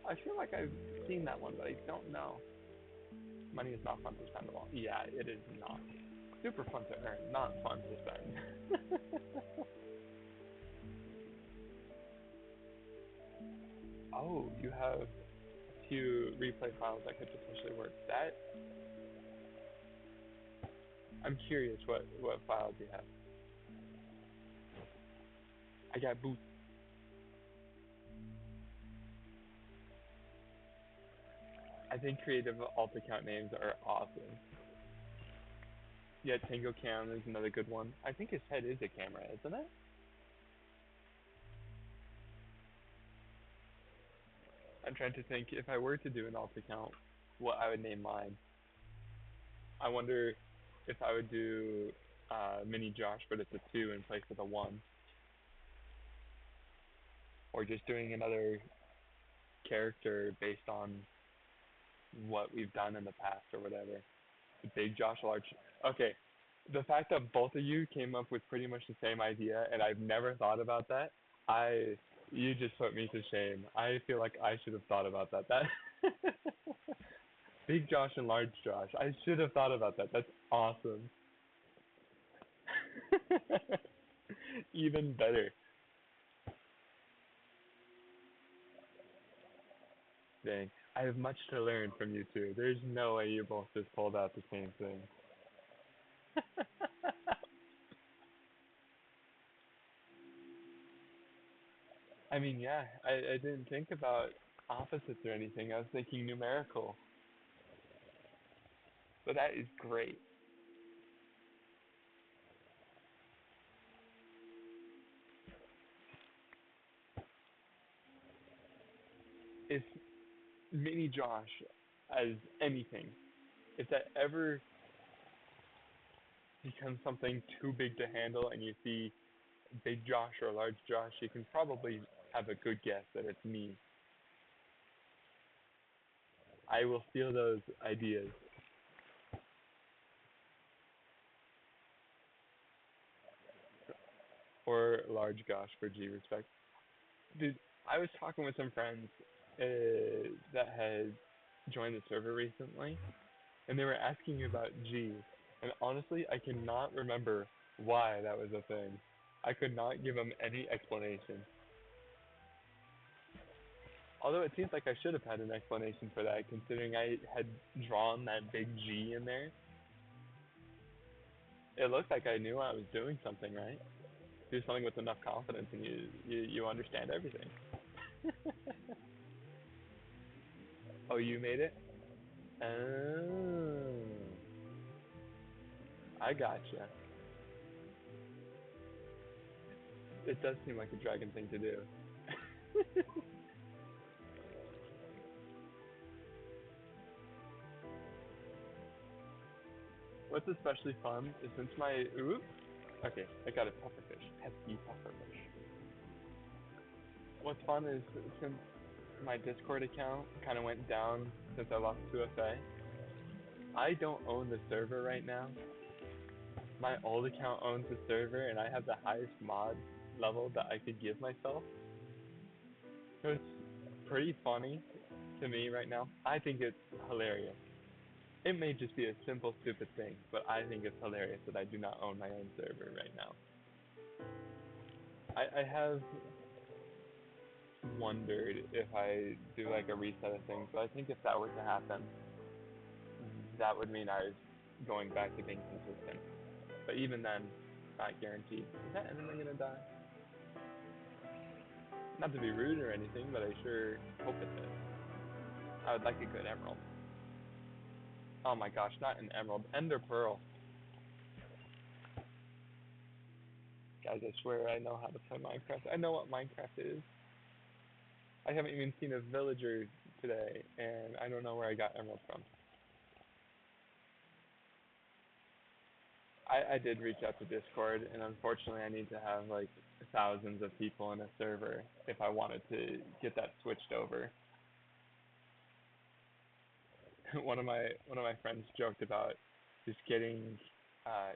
B: I feel like I've seen that one, but I don't know. Money is not fun to spend along. Yeah, it is not. Super fun to earn, not fun to spend. Oh, you have a few replay files that could potentially work. That, I'm curious what files you have. I got boots. I think creative alt account names are awesome. Yeah, Tango Cam is another good one. I think his head is a camera, isn't it? I'm trying to think, if I were to do an alt account, what I would name mine. I wonder if I would do Mini Josh, but it's a 2 in place of a 1. Or just doing another character based on what we've done in the past or whatever. Big Josh, large. Okay, the fact that both of you came up with pretty much the same idea and I've never thought about that, you just put me to shame. I feel like I should have thought about that. Big Josh and Large Josh. I should have thought about that. That's awesome. Even better. Dang. I have much to learn from you two. There's no way you both just pulled out the same thing. I mean, yeah, I didn't think about opposites or anything. I was thinking numerical. But that is great. mini Josh as anything. If that ever becomes something too big to handle and you see big Josh or large Josh, you can probably have a good guess that it's me. I will steal those ideas. Or large Josh for G respect. Dude, I was talking with some friends that had joined the server recently, and they were asking me about G, and honestly, I cannot remember why that was a thing. I could not give them any explanation. Although it seems like I should have had an explanation for that, considering I had drawn that big G in there. It looked like I knew I was doing something right. Do something with enough confidence, and you understand everything. Oh, you made it? Oh, I gotcha. It does seem like a dragon thing to do. What's especially fun is since my okay, I got a pufferfish, pesky pufferfish. What's fun is since my Discord account kind of went down since I lost 2FA, I don't own the server right now. My old account owns the server, and I have the highest mod level that I could give myself. So it's pretty funny to me right now. I think it's hilarious. It may just be a simple, stupid thing, but I think it's hilarious that I do not own my own server right now. I have wondered if I do like a reset of things, but I think if that were to happen, that would mean I was going back to being consistent. But even then, not guaranteed. Is that anything gonna die? Not to be rude or anything, but I sure hope it does. I would like a good emerald. Oh my gosh, not an emerald, ender pearl. Guys, I swear I know how to play Minecraft. I know what Minecraft is. I haven't even seen a villager today, and I don't know where I got emerald from. I did reach out to Discord, and unfortunately I need to have like thousands of people in a server if I wanted to get that switched over. one of my friends joked about just getting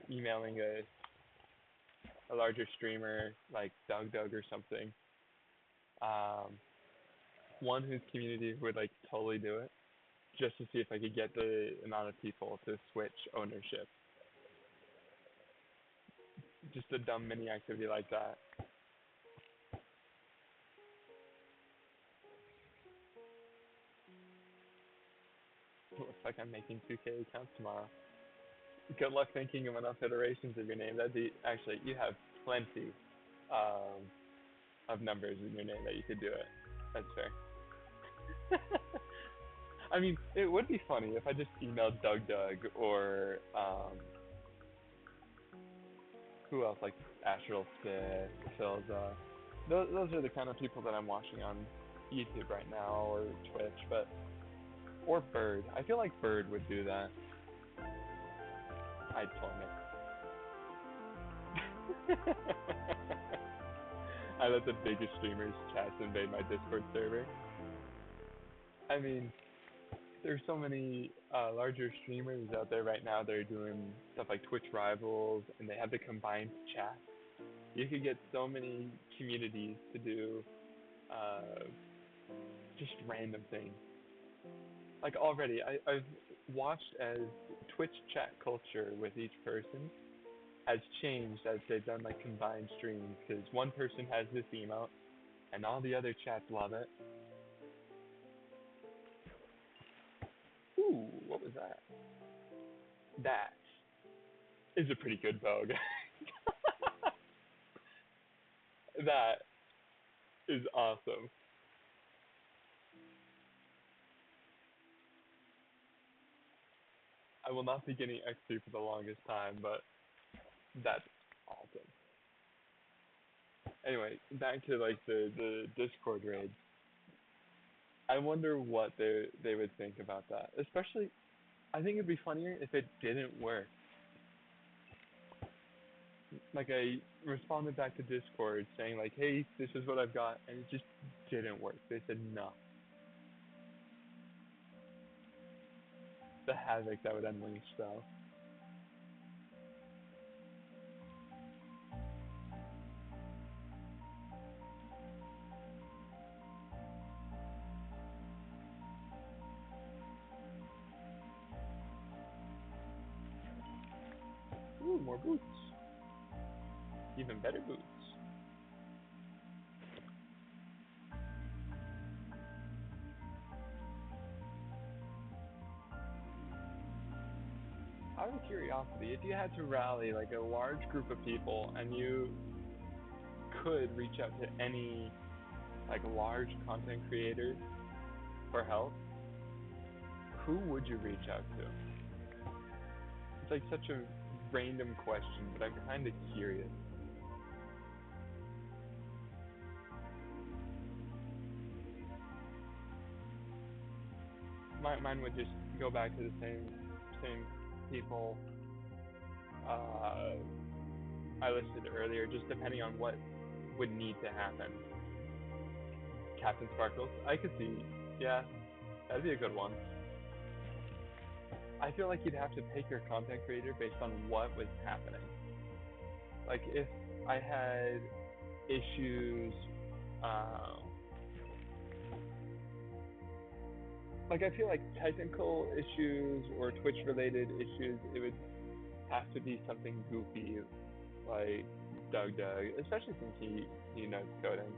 B: emailing a larger streamer like Doug or something. One whose community would like totally do it, just to see if I could get the amount of people to switch ownership. Just a dumb mini activity like that. Looks like I'm making 2K accounts tomorrow. Good luck thinking of enough iterations of your name. That'd be, actually, you have plenty of numbers in your name that you could do it. That's fair. I mean, it would be funny if I just emailed Doug or who else, like Astral Spit, Philza. Those are the kind of people that I'm watching on YouTube right now, or Twitch, or Bird. I feel like Bird would do that. I'd tell me. I let the biggest streamers chats invade my Discord server. I mean, there's so many larger streamers out there right now that are doing stuff like Twitch Rivals, and they have the combined chat. You could get so many communities to do just random things. Like already, I've watched as Twitch chat culture with each person has changed as they've done like combined streams, because one person has this emote, and all the other chats love it. Ooh, what was that? That is a pretty good bow, guys. That is awesome. I will not be getting XP for the longest time, but that's awesome. Anyway, back to like the Discord raids. I wonder what they would think about that. Especially, I think it'd be funnier if it didn't work. Like I responded back to Discord saying like, "Hey, this is what I've got," and it just didn't work. They said no. The havoc that would unleash, though. Ooh, more boots. Even better boots. Out of curiosity, if you had to rally like a large group of people and you could reach out to any like large content creators for help, who would you reach out to? It's like such a random question, but I'm kind of curious. Mine would just go back to the same people I listed earlier, just depending on what would need to happen. Captain Sparkles, I could see, yeah, that'd be a good one. I feel like you'd have to pick your content creator based on what was happening. Like if I had issues, like I feel like technical issues or Twitch related issues, it would have to be something goofy like Doug, especially since he knows coding.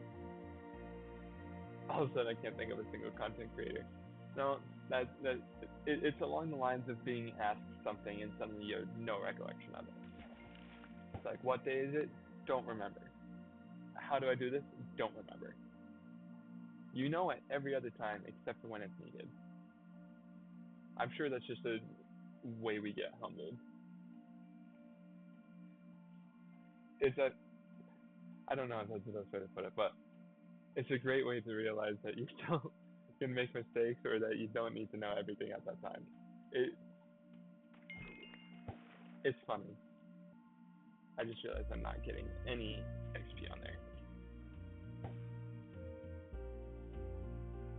B: All of a sudden I can't think of a single content creator. No, it's along the lines of being asked something and suddenly you have no recollection of it. It's like, what day is it? Don't remember. How do I do this? Don't remember. You know it every other time except for when it's needed. I'm sure that's just a way we get humbled. I don't know if that's the best way to put it, but it's a great way to realize that you still can make mistakes or that you don't need to know everything at that time. It's funny. I just realized I'm not getting any XP on there.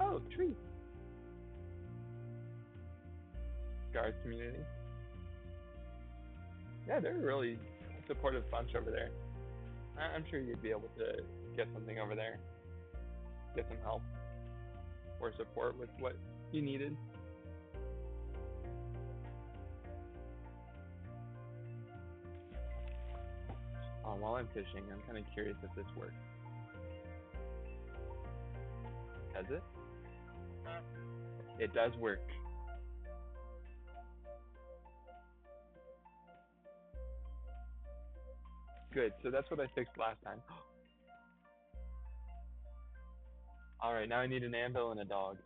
B: Oh, tree. Guards community. Yeah, they're a really supportive bunch over there. I'm sure you'd be able to get something over there. Get some help or support with what you needed. While I'm fishing, I'm kind of curious if this works. Does it? It does work. Good, so that's what I fixed last time. Alright, now I need an anvil and a dog.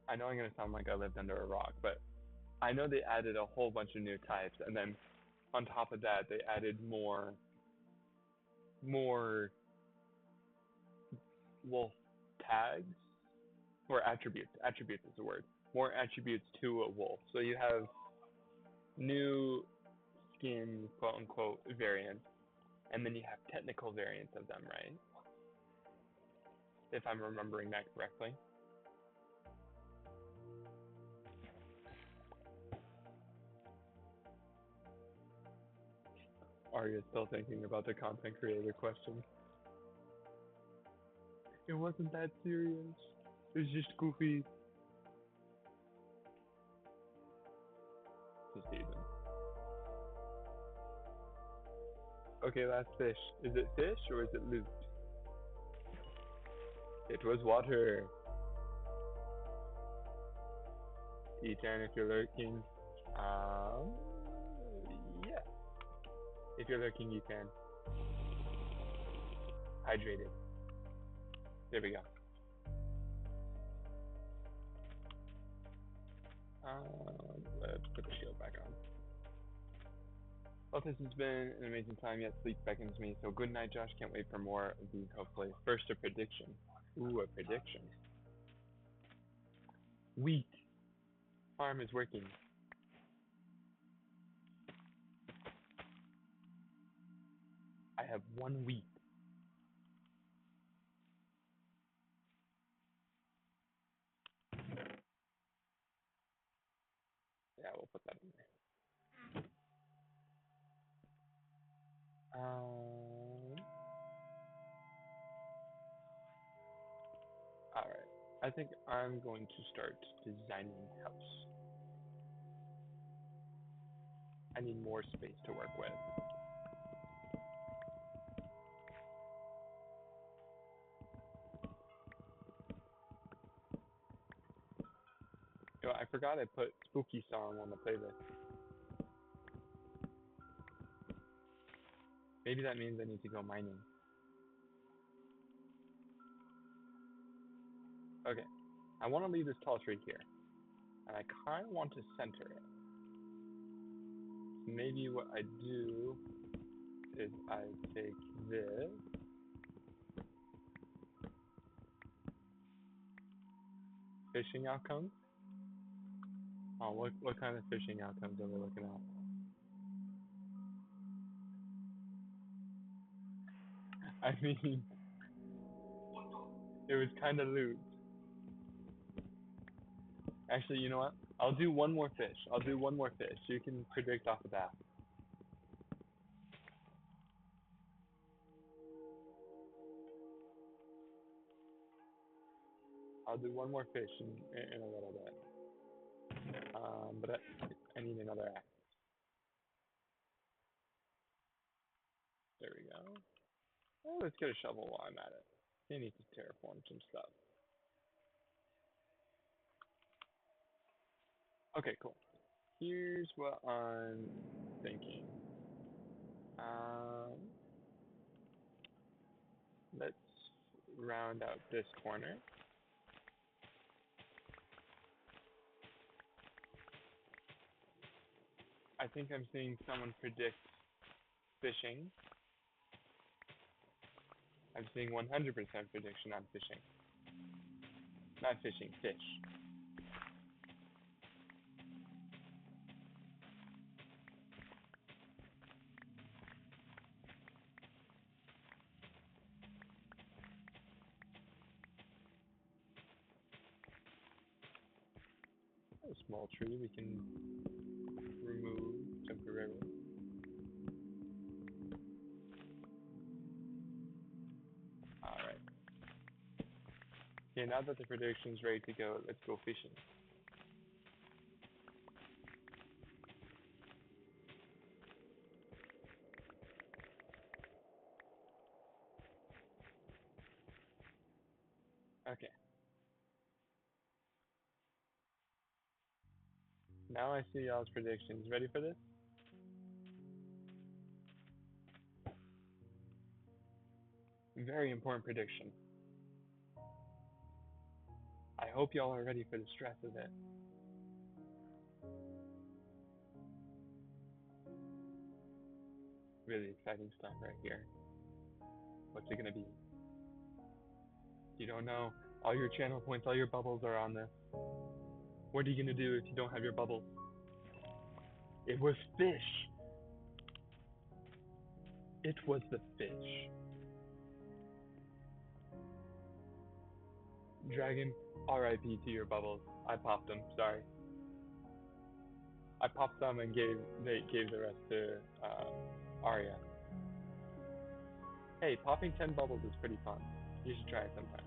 B: I know I'm going to sound like I lived under a rock, but I know they added a whole bunch of new types, and then on top of that, they added more wolf tags, or attributes. Attributes is the word. More attributes to a wolf. So you have new skin, quote unquote, variants, and then you have technical variants of them, right? If I'm remembering that correctly. Are you still thinking about the content creator question? It wasn't that serious. It was just goofy. Just teasing. Okay, last fish. Is it fish or is it loot? It was water. E10 if you're lurking. Yeah. If you're lurking, you can. Hydrated. There we go. Let's put the shield back on. Well, this has been an amazing time, yet sleep beckons me. So good night, Josh. Can't wait for more of these, hopefully. First, a prediction. Ooh, a prediction. Wheat. Farm is working. I have 1 wheat. Yeah, we'll put that in there. Alright. I think I'm going to start designing the house. I need more space to work with. Oh, I forgot I put spooky song on the playlist. Maybe that means I need to go mining. Okay. I want to leave this tall tree here. And I kind of want to center it. Maybe what I do is I take this. Fishing outcomes. Oh, what kind of fishing outcomes are we looking at? I mean, it was kind of loose. Actually, you know what? I'll do one more fish. You can predict off of that. I'll do one more fish in a little bit. But I need another axe. There we go. Oh, let's get a shovel while I'm at it. I need to terraform some stuff. Okay, cool. Here's what I'm thinking. Let's round out this corner. I think I'm seeing someone predict fishing. I'm seeing 100% prediction on fishing. Not fishing, fish. A small tree we can remove temporarily. Alright. Okay, now that the prediction's ready to go, let's go fishing. Okay. Now I see y'all's predictions. Ready for this? Very important prediction. I hope y'all are ready for the stress of it. Really exciting stuff right here. What's it gonna be? You don't know. All your channel points, all your bubbles are on this. What are you gonna do if you don't have your bubbles? It was fish! It was the fish. Dragon, RIP to your bubbles. I popped them, sorry. I popped some and gave the rest to Arya. Hey, popping 10 bubbles is pretty fun. You should try it sometime.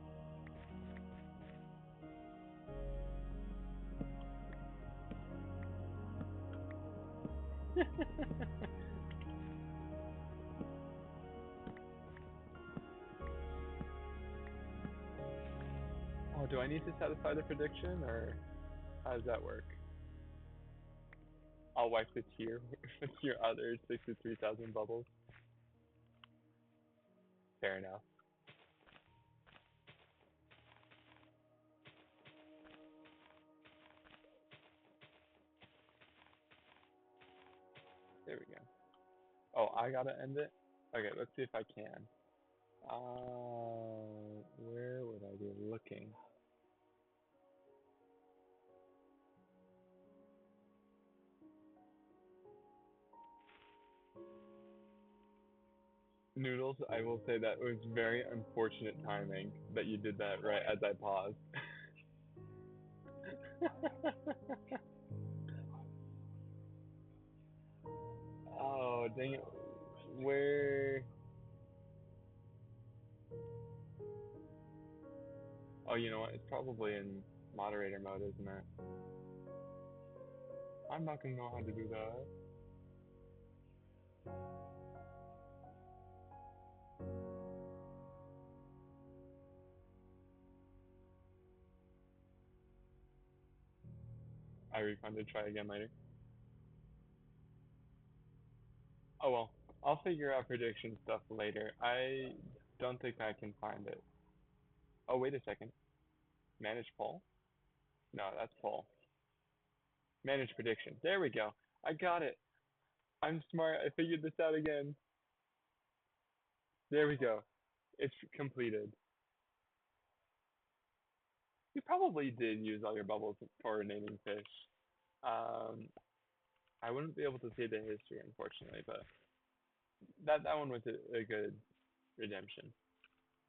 B: Oh, do I need to satisfy the prediction, or how does that work? I'll wipe the tear with your other 63,000 bubbles. Fair enough. There we go. Oh, I gotta end it? Okay, let's see if I can. Where would I be looking? Noodles, I will say that it was very unfortunate timing that you did that right as I paused. Oh, dang it. Where? Oh, you know what? It's probably in moderator mode, isn't it? I'm not gonna know how to do that. I refunded, try again later. Oh well, I'll figure out prediction stuff later. I don't think I can find it. Oh, wait a second. Manage poll? No, that's poll. Manage prediction. There we go. I got it. I'm smart. I figured this out again. There we go. It's completed. You probably did use all your bubbles for naming fish. I wouldn't be able to see the history, unfortunately, but that one was a good redemption.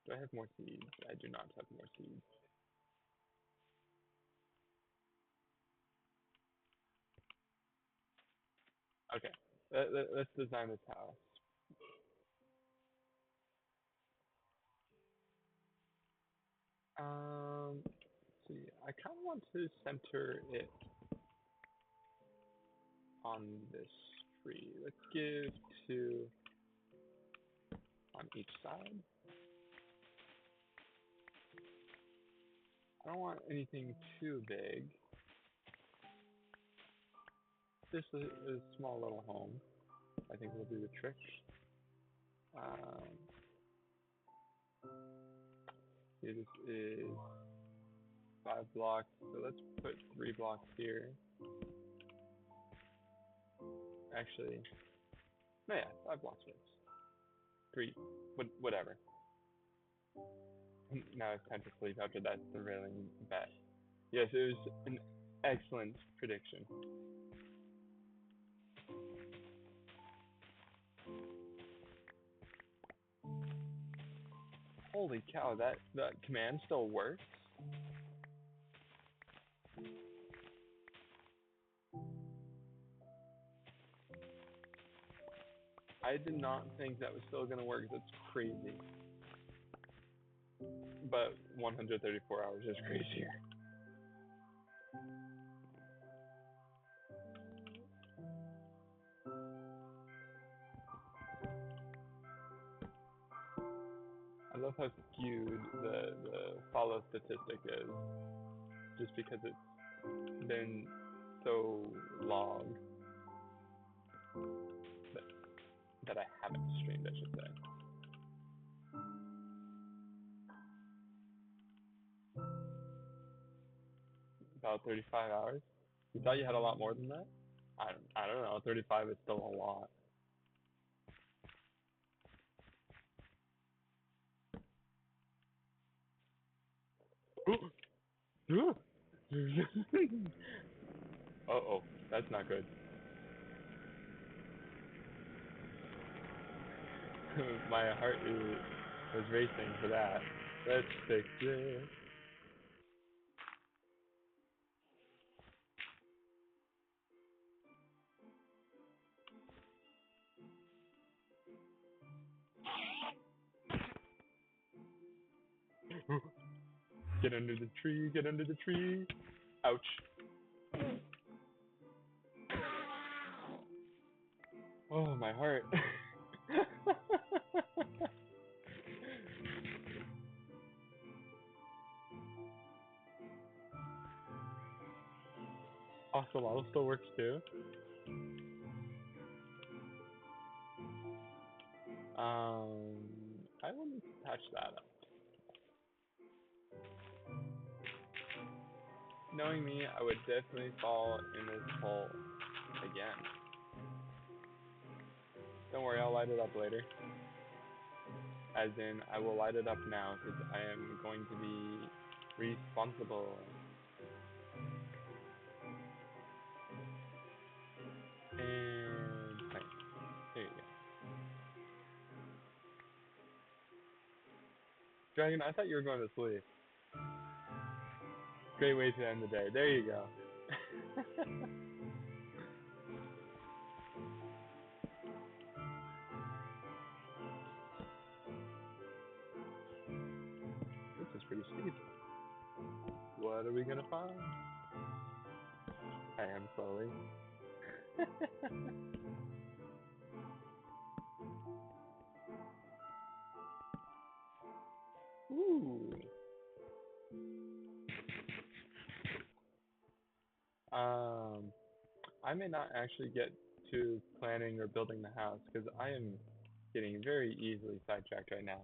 B: Do I have more seeds? I do not have more seeds. Okay, let's design this house. Let's see. I kind of want to center it on this tree. Let's give 2 on each side. I don't want anything too big. This is a small little home. I think we'll do the trick. This is 5 blocks, so let's put 3 blocks here. Actually, no, yeah, 5 blocks works. 3, whatever. Now it's time to sleep after that thrilling bet. Yes, it was an excellent prediction. Holy cow, that command still works? I did not think that was still gonna work. That's crazy. But 134 hours is crazier. I love how skewed the follow statistic is, just because it's been so long that I haven't streamed, I should say. About 35 hours. You thought you had a lot more than that? I don't know. 35 is still a lot. Uh-oh, that's not good. My heart was racing for that. Let's fix it. Get under the tree, get under the tree. Ouch. Oh, my heart. Axolotl still works too. I wouldn't touch that up. Knowing me, I would definitely fall in this hole again. Don't worry, I'll light it up later. As in, I will light it up now because I am going to be responsible. And nice. There you go. Dragon, I thought you were going to sleep. Great way to end the day. There you go. This is pretty steep. What are we gonna find? I am slowly. Ooh. I may not actually get to planning or building the house because I am getting very easily sidetracked right now.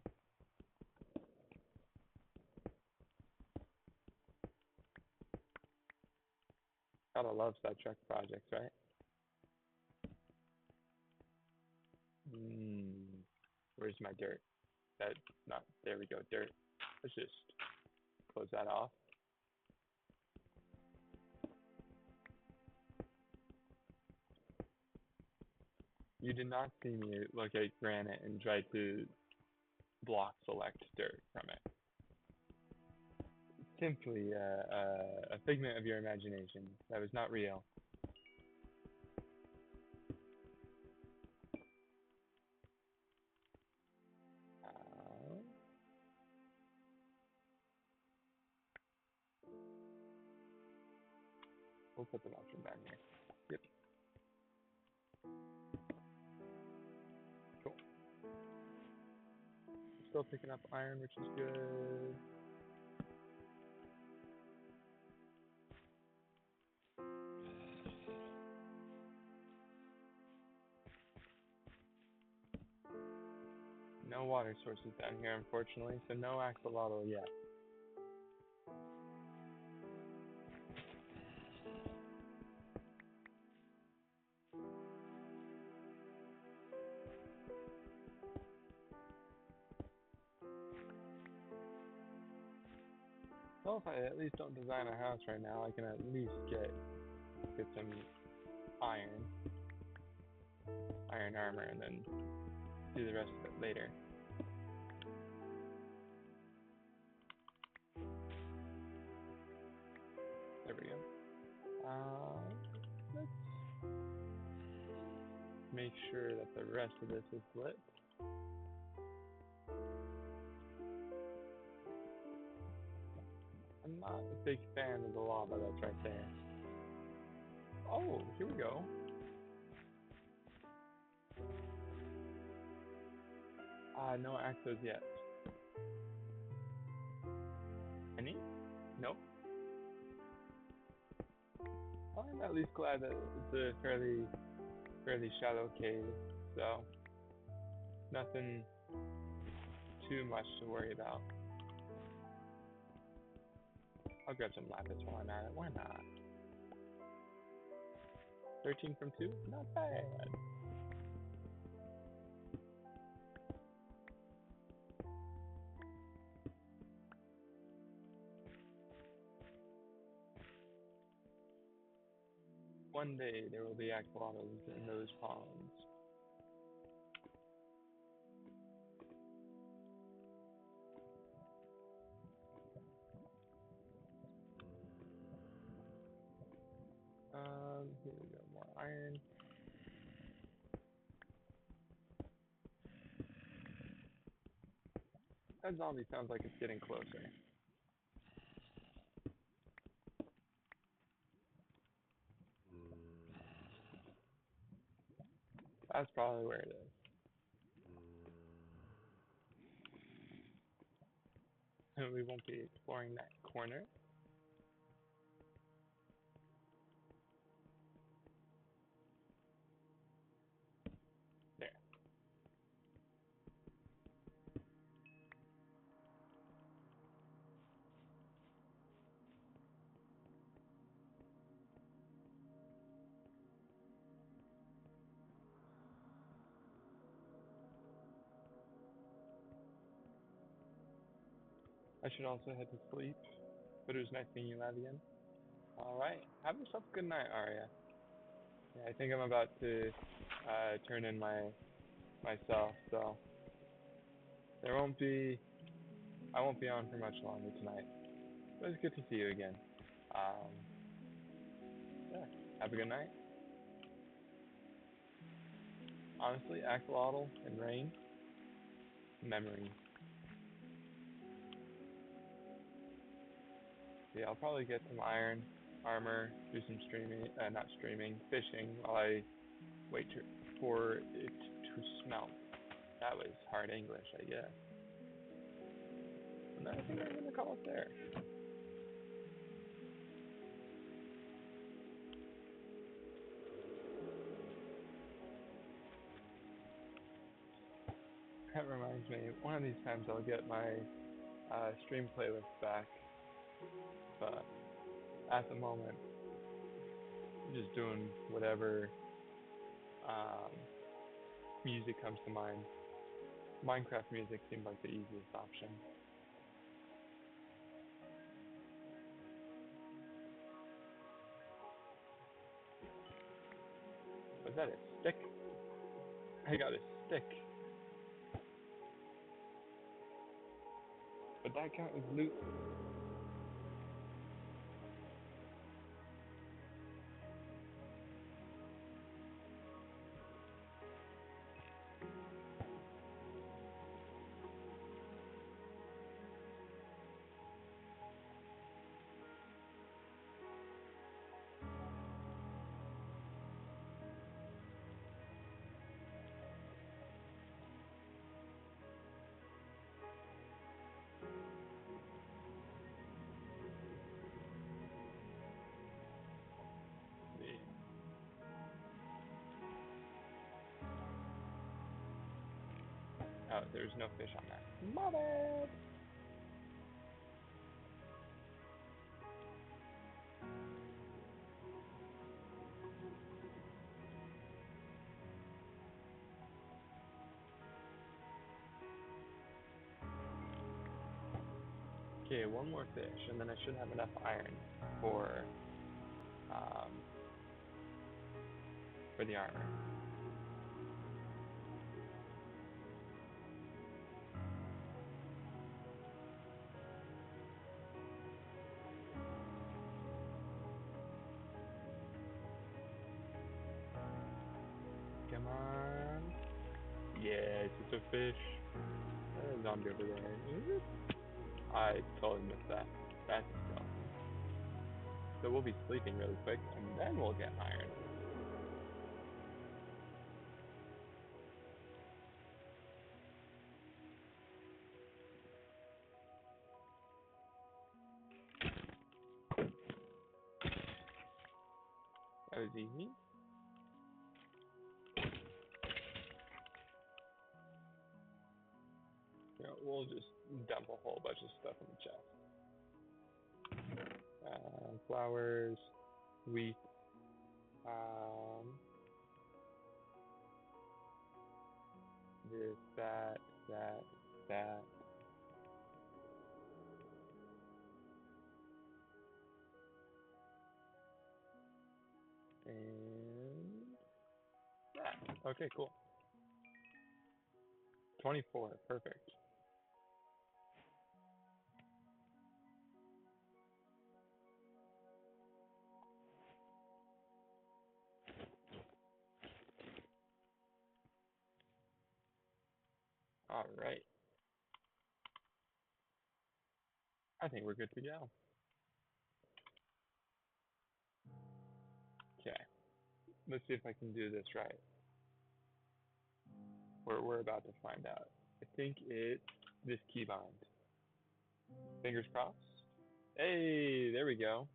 B: Gotta love sidetrack projects, right? Where's my dirt? That's not, there we go, dirt. Let's just close that off. You did not see me look at granite and try to block select dirt from it. Simply a figment of your imagination. That was not real. We'll put the mushroom down here. Yep. Cool. Still picking up iron, which is good. No water sources down here, unfortunately, so no axolotl yet. Well, if I at least don't design a house right now, I can at least get some iron armor, and then do the rest of it later. There we go. Let's make sure that the rest of this is lit. I'm not a big fan of the lava that's right there. Oh, here we go. No axos yet. Any? Nope. Well, I'm at least glad that it's a fairly shallow cave, so nothing too much to worry about. I'll grab some lapis while I'm at it. Why not? 13 from 2? Not bad. One day there will be axolotls in those ponds. Here we go, more iron. That zombie sounds like it's getting closer. That's probably where it is. We won't be exploring that corner. There. I should also head to sleep, but it was nice seeing you, Lavian. Alright, have yourself a good night, Arya. Yeah, I think I'm about to turn in myself, so I won't be on for much longer tonight. But it's good to see you again. Yeah, have a good night. Honestly, Axolotl and Rain, memory. Yeah, I'll probably get some iron, armor, do some fishing while I wait for it to smelt. That was hard English, I guess. And I think I'm gonna call it there. That reminds me, one of these times I'll get my stream playlist back, but at the moment, I'm just doing whatever music comes to mind. Minecraft music seemed like the easiest option. Was that a stick? I got a stick. But that count as loot. Oh, there's no fish on that. My bad! Okay, one more fish, and then I should have enough iron for the armor. Come on. Yes, it's a fish. There's a zombie over there. Is it? I totally missed that. That's a skeleton. So we'll be sleeping really quick, and then we'll get iron. That was easy. You know, we'll just dump a whole bunch of stuff in the chest. Flowers, wheat, this, that. And that. Okay, cool. 24, perfect. All right. I think we're good to go. Okay. Let's see if I can do this right. We're about to find out. I think it's this keybind. Fingers crossed. Hey, there we go.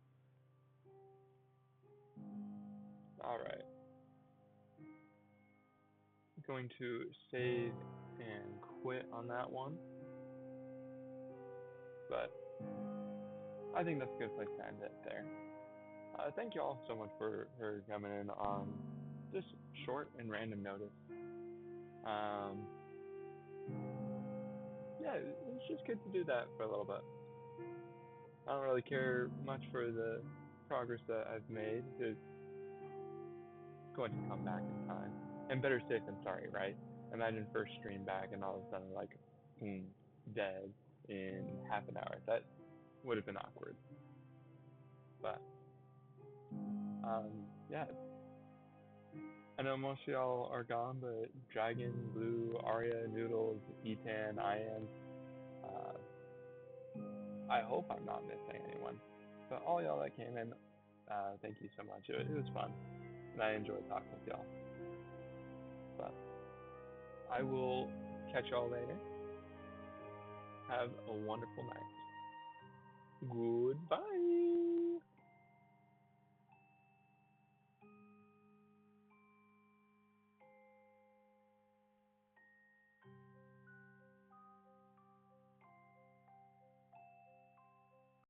B: All right. I'm going to save and quit on that one. But I think that's a good place to end it there. Thank you all so much for coming in on this short and random notice. Yeah, it's just good to do that for a little bit. I don't really care much for the progress that I've made. It's going to come back in time. And better safe than sorry, right? Imagine first stream back and all of a sudden, like, dead in half an hour. That would have been awkward. But, yeah. I know most of y'all are gone, but Dragon, Blue, Arya, Noodles, Etan, I am. I hope I'm not missing anyone. But all y'all that came in, thank you so much. It was fun, and I enjoyed talking with y'all. But I will catch y'all later. Have a wonderful night. Goodbye.